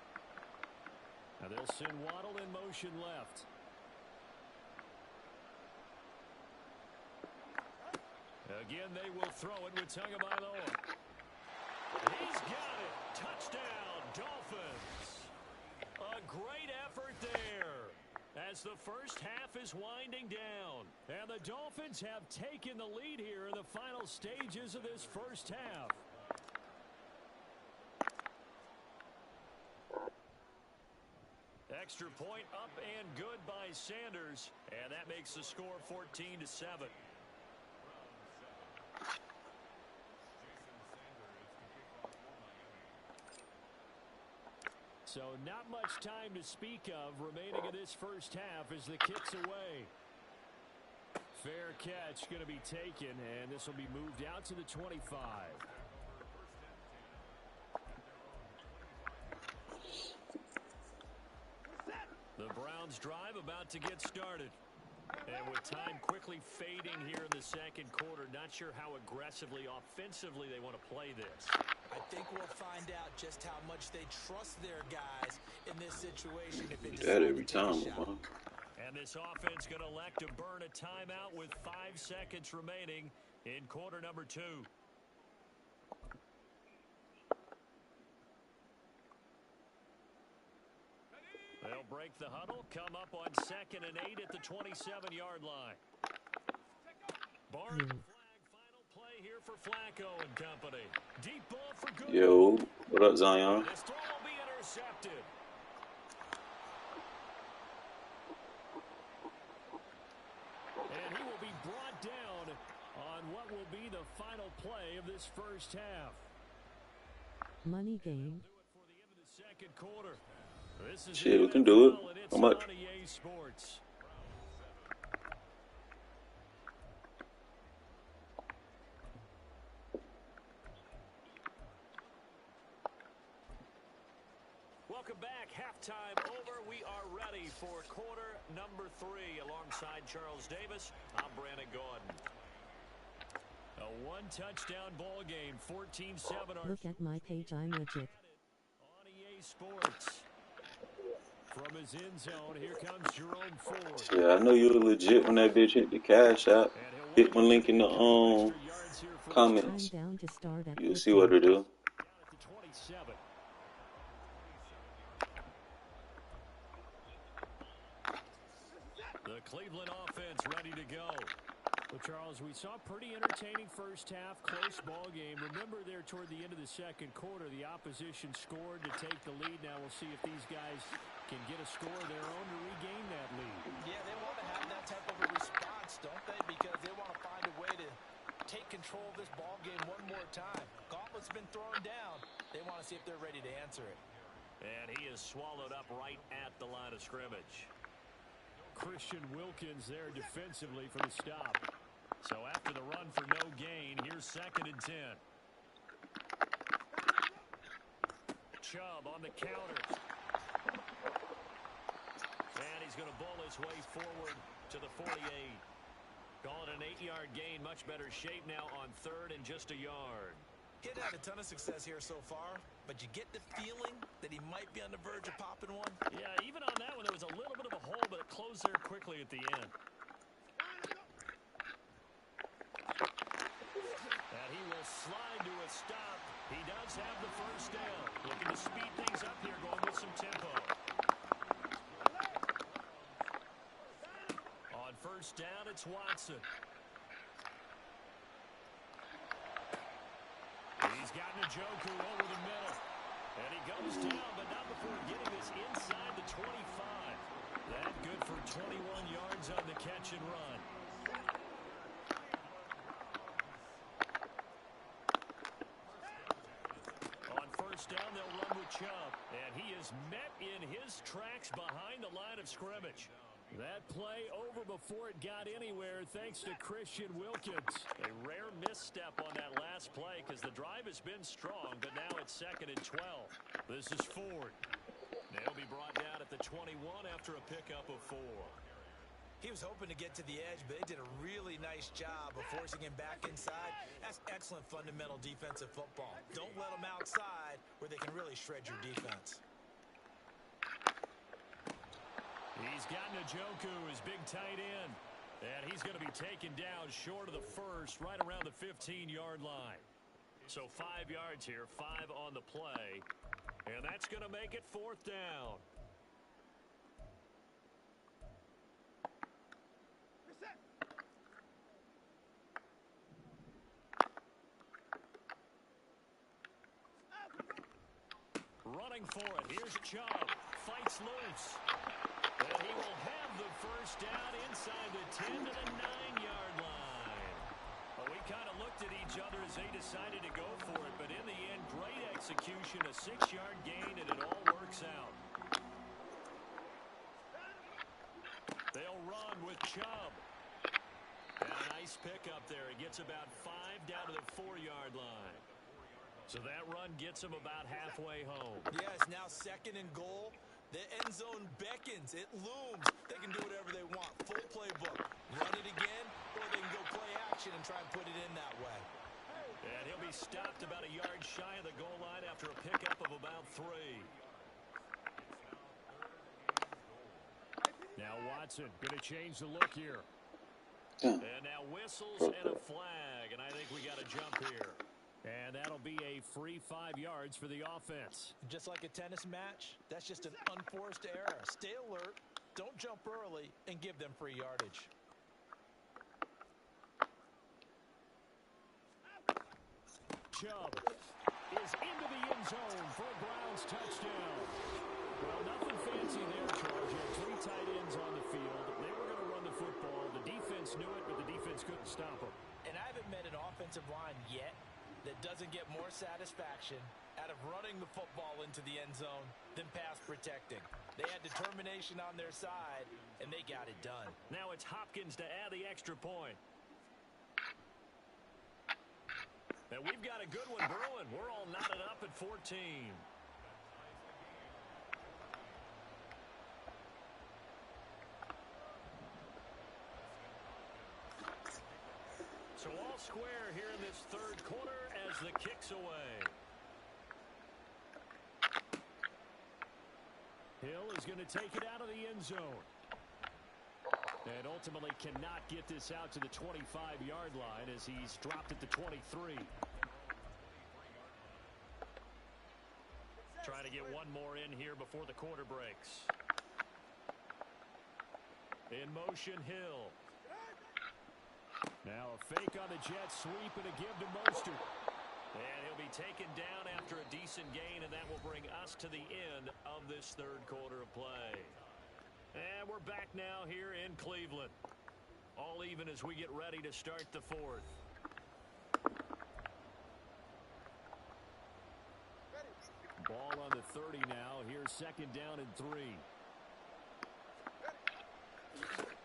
Now they'll send Waddle in motion left. Again, they will throw it with Tagovailoa. He's got it. Touchdown, Dolphins. A great effort there as the first half is winding down. And the Dolphins have taken the lead here in the final stages of this first half. Extra point up and good by Sanders. And that makes the score 14-7. So not much time to speak of remaining in this first half as the kick's away. Fair catch going to be taken, and this will be moved out to the 25. The Browns drive about to get started. And with time quickly fading here in the second quarter, not sure how aggressively, offensively they want to play this. I think we'll find out just how much they trust their guys in this situation. If they that every time, and this offense going to elect to burn a timeout with 5 seconds remaining in quarter number 2. They'll break the huddle, come up on 2nd and 8 at the 27-yard line. Barn flag, final play here for Flacco and company. Deep ball for good. Yo, what up, Zion? This throw will be intercepted. And he will be brought down on what will be the final play of this first half. Money game. Do it for the end of the second quarter. This is Shit, we can do it. How much? Sports. Welcome back. Halftime over. We are ready for quarter number 3. Alongside Charles Davis, I'm Brandon Gordon. A one-touchdown ball game, 14-7. Look at my page, I'm legit. On EA Sports. From his end zone, here comes Jerome Ford. Yeah, I know you were legit when that bitch hit the cash app. Hit my link in the comments. Down to start at You'll see what to do. Down at the 27. The Cleveland offense ready to go. Well, Charles, we saw a pretty entertaining first half, close ball game. Remember there toward the end of the second quarter, the opposition scored to take the lead. Now we'll see if these guys can get a score of their own to regain that lead. Yeah, they want to have that type of a response, don't they? Because they want to find a way to take control of this ball game one more time. Gauntlet's been thrown down. They want to see if they're ready to answer it. And he is swallowed up right at the line of scrimmage. Christian Wilkins there defensively for the stop. So after the run for no gain, here's 2nd and 10. Chubb on the counter. And he's going to bull his way forward to the 48. Calling an 8-yard gain. Much better shape now on 3rd and just a yard. He hadn't had a ton of success here so far, but you get the feeling that he might be on the verge of popping one. Yeah, even on that one, there was a little bit of a hole, but it closed there quickly at the end. And he will slide to a stop. He does have the first down. Looking to speed things up here, going with some tempo. On first down, it's Watson. He's got Njoku over the middle. And he goes down, but not before getting this inside the 25. That good for 21 yards on the catch and run. On first down, they'll run with Chubb. And he is met in his tracks behind the line of scrimmage. That play over before it got anywhere thanks to Christian Wilkins. A rare misstep on that last play because the drive has been strong, but now it's 2nd and 12. This is Ford. They'll be brought down at the 21 after a pickup of 4. He was hoping to get to the edge, but they did a really nice job of forcing him back inside. That's excellent fundamental defensive football. Don't let them outside where they can really shred your defense. He's got Njoku, his big tight end. And he's going to be taken down short of the first, right around the 15-yard line. So 5 yards here, 5 on the play. And that's going to make it 4th down. Running for it. Here's Chubb. Fights loose. And he will have the first down inside the 10 to the 9-yard line. Well, we kind of looked at each other as they decided to go for it. But in the end, great execution. A 6-yard gain, and it all works out. They'll run with Chubb. And a nice pickup there. He gets about 5 down to the 4-yard line. So that run gets him about halfway home. Yeah, it's now 2nd and goal. The end zone beckons. It looms. They can do whatever they want. Full playbook. Run it again, or they can go play action and try and put it in that way. And he'll be stopped about a yard shy of the goal line after a pickup of about 3. Now Watson going to change the look here. And now whistles and a flag, and I think we got a jump here. And that'll be a free 5 yards for the offense. Just like a tennis match, that's just an unforced error. Stay alert, don't jump early, and give them free yardage. Chubb is into the end zone for a Browns touchdown. Well, nothing fancy there, Charles. You had 3 tight ends on the field. They were going to run the football. The defense knew it, but the defense couldn't stop them. And I haven't met an offensive line yet that doesn't get more satisfaction out of running the football into the end zone than pass protecting. They had determination on their side, and they got it done. Now it's Hopkins to add the extra point. And we've got a good one brewing. We're all knotted up at 14. So all square here in this 3rd quarter as the kick's away. Hill is going to take it out of the end zone. And ultimately cannot get this out to the 25-yard line as he's dropped at the 23. Trying to get one more in here before the quarter breaks. In motion, Hill. Now a fake on the jet sweep and a give to Mostert. And he'll be taken down after a decent gain, and that will bring us to the end of this 3rd quarter of play. And we're back now here in Cleveland. All even as we get ready to start the 4th. Ball on the 30 now. Here's 2nd down and 3.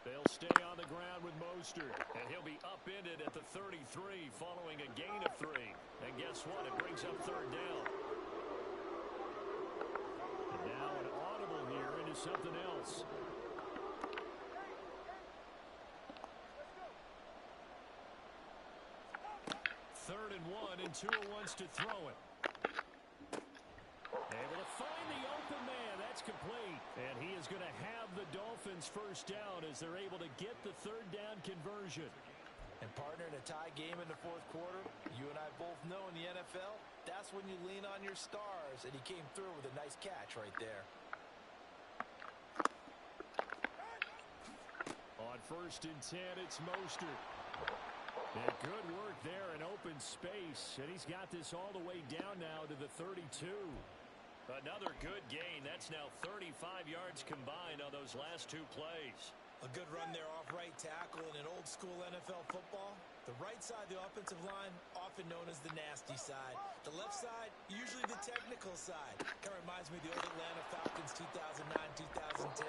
They'll stay on the ground with Mostert, and he'll be upended at the 33 following a gain of 3. And guess what? It brings up 3rd down. And now an audible here into something else. Third and 1, and Tua wants to throw it. Able to find the open man. That's complete. And he is going to have the Dolphins first down as they're able to get the 3rd down conversion. And partner, in a tie game in the 4th quarter, you and I both know in the NFL, that's when you lean on your stars. And he came through with a nice catch right there. On 1st and 10, it's Mostert. And good work there in open space. And he's got this all the way down now to the 32. Another good gain. That's now 35 yards combined on those last 2 plays. A good run there off right tackle in an old-school NFL football. The right side of the offensive line, often known as the nasty side. The left side, usually the technical side. Kind of reminds me of the old Atlanta Falcons 2009-2010.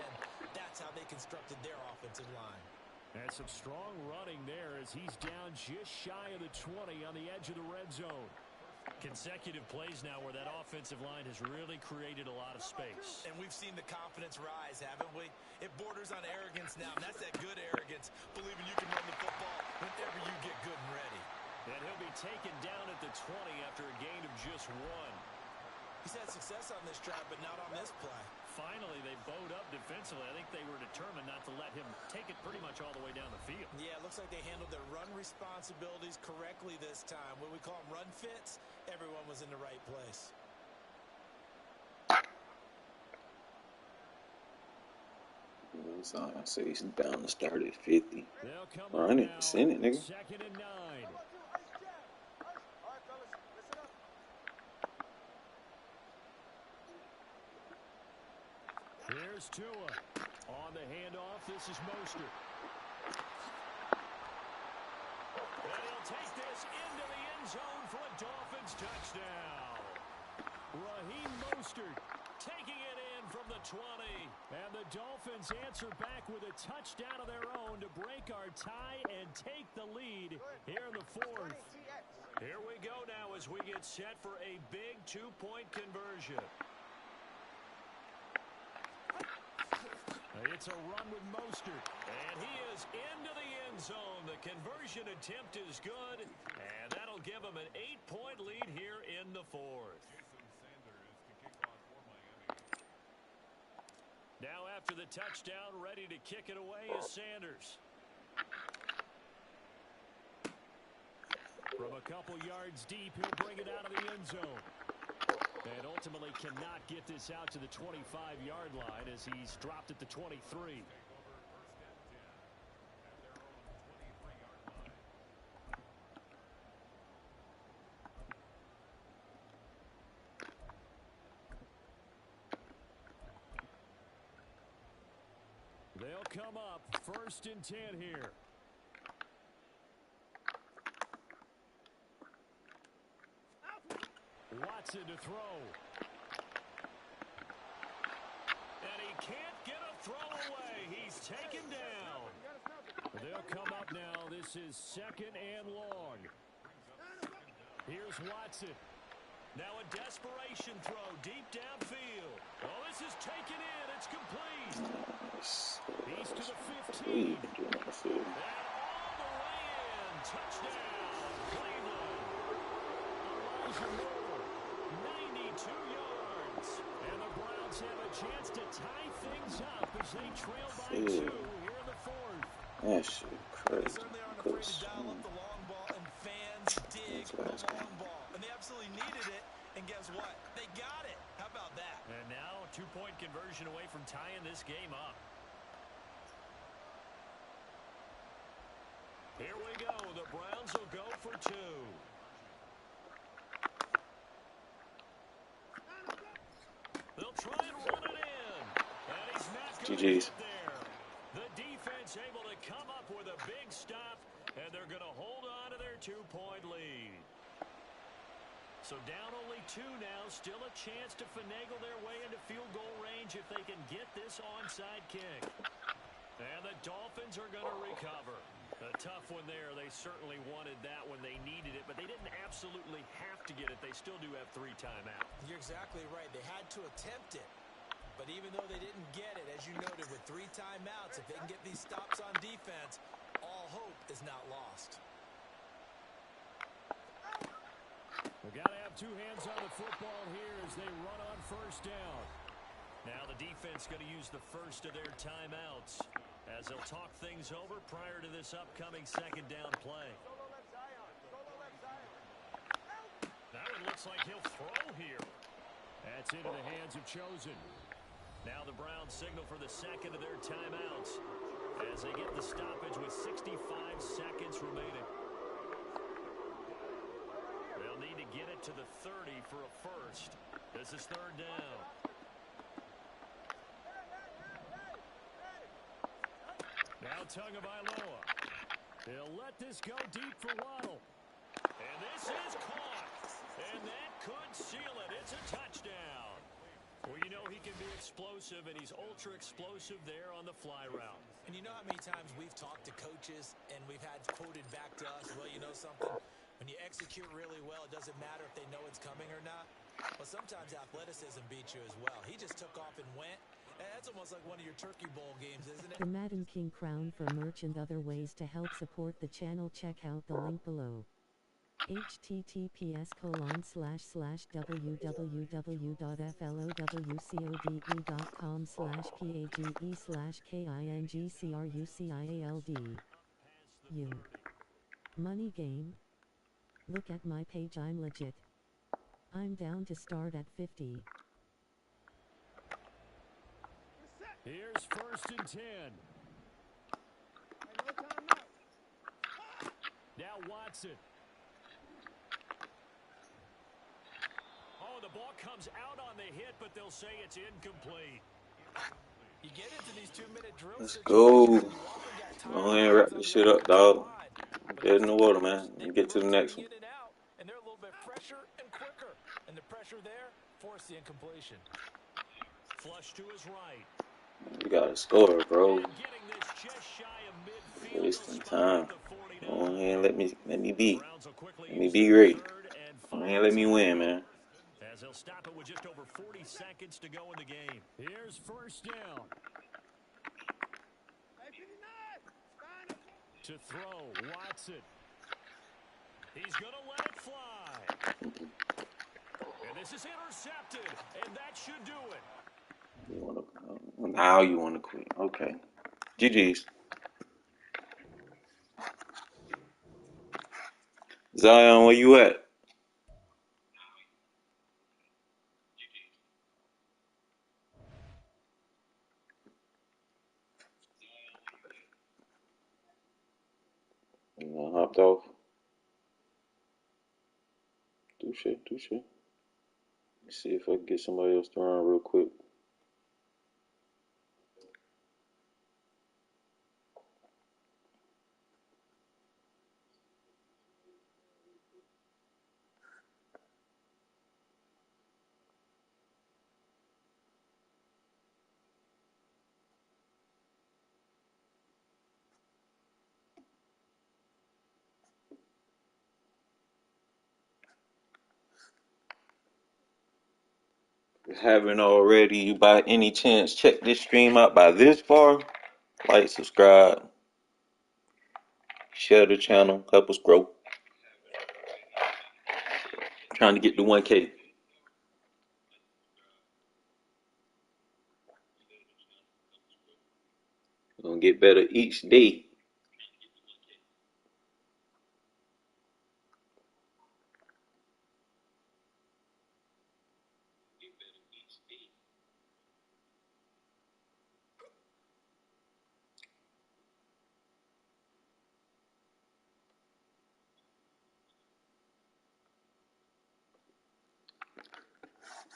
That's how they constructed their offensive line. And some strong running there as he's down just shy of the 20 on the edge of the red zone. Consecutive plays now where that offensive line has really created a lot of space. And we've seen the confidence rise, haven't we? It borders on arrogance now, and that's that good arrogance, believing you can run the football whenever you get good and ready. And he'll be taken down at the 20 after a gain of just 1. He's had success on this drive, but not on this play. Finally, they bowed up defensively. I think they were determined not to let him take it pretty much all the way down the field. Yeah, it looks like they handled their run responsibilities correctly this time. What we call them run fits, everyone was in the right place. So I say he's down to start at 50. They'll come Run it, now. send it, nigga. 2nd and 9. Here's Tua. On the handoff, this is Mostert. And he'll take this into the end zone for a Dolphins touchdown. Raheem Mostert taking it in from the 20. And the Dolphins answer back with a touchdown of their own to break our tie and take the lead here in the 4th. Here we go now as we get set for a big 2-point conversion. It's a run with Mostert, and he is into the end zone. The conversion attempt is good, and that'll give him an 8-point lead here in the 4th. Now after the touchdown, ready to kick it away is Sanders. From a couple yards deep, he'll bring it out of the end zone. And ultimately cannot get this out to the 25-yard line as he's dropped at the 23. They'll come up 1st and 10 here. Watson to throw. And he can't get a throw away. He's taken down. They'll come up now. This is 2nd and long. Here's Watson. Now a desperation throw deep downfield. Oh, this is taken in. It's complete. He's to the 15. And all the way in. Touchdown, Cleveland. Elijah Moore, 92 yards. And the Browns have a chance to tie things up as they trail by 2 here in the 4th. That shit crazy. They certainly aren't afraid to dial up the long ball, and fans dig the long ball. And they absolutely needed it, and guess what? They got it. How about that? And now a 2-point conversion away from tying this game up. Here we go. The Browns will go for 2. They'll try and run it in. And he's not going to get there. The defense able to come up with a big stop, and they're going to hold on to their 2-point lead. So down only 2 now. Still a chance to finagle their way into field goal range if they can get this onside kick. And the Dolphins are going to recover. A tough one there. They certainly wanted that when they needed it, but they didn't absolutely have to get it. They still do have 3 timeouts. You're exactly right. They had to attempt it. But even though they didn't get it, as you noted, with 3 timeouts, if they can get these stops on defense, all hope is not lost. We've got to have 2 hands on the football here as they run on 1st down. Now the defense going to use the first of their timeouts as they'll talk things over prior to this upcoming 2nd down play. Now it looks like he'll throw here. That's into the hands of Chosen. Now the Browns signal for the 2nd of their timeouts as they get the stoppage with 65 seconds remaining. They'll need to get it to the 30 for a first. This is 3rd down. Now Tagovailoa. He'll let this go deep for Waddle. And this is caught. And that could seal it. It's a touchdown. Well, you know he can be explosive, and he's ultra-explosive there on the fly route. And you know how many times we've talked to coaches, and we've had quoted back to us, well, you know something? When you execute really well, it doesn't matter if they know it's coming or not. But sometimes athleticism beats you as well. He just took off and went. And that's almost like one of your Turkey Bowl games, isn't it? The Madden King crown for merch and other ways to help support the channel. Check out the link below. https://www.flowcewde/kingcrucialdu. Money game? Look at my page, I'm legit. I'm down to start at 50. Here's 1st and 10. Hey, no timeout. Now Watson. Oh, the ball comes out on the hit, but they'll say it's incomplete. You get into these 2-minute drills. Let's go. Go ahead and wrap this shit up, dog. Dead in the water, man. And get to the next one. And they're a little bit fresher and quicker. And the pressure there forced the incompletion. Flush to his right. We gotta score, bro. And getting this just shy of midfield. Wasting time. Go ahead and let me be. Let me be great. Go ahead and let me win, man. As he'll stop it with just over 40 seconds to go in the game. Here's 1st down. To throw, Watson. He's going to let it fly. And this is intercepted, and that should do it. Now you want to quit. Okay. GG's. Zion, where you at? I hopped off. Touche. Let's see if I can get somebody else to run real quick. If you haven't already, you by any chance check this stream out by this far, like, subscribe, share the channel, help us grow. Trying to get to 1K. We're gonna get better each day.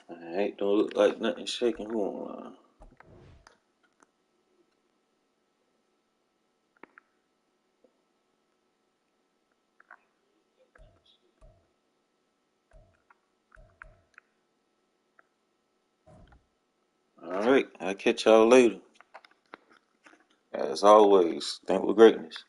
Alright, don't look like nothing shaking. Who online? Alright, I'll catch y'all later. As always, think with greatness.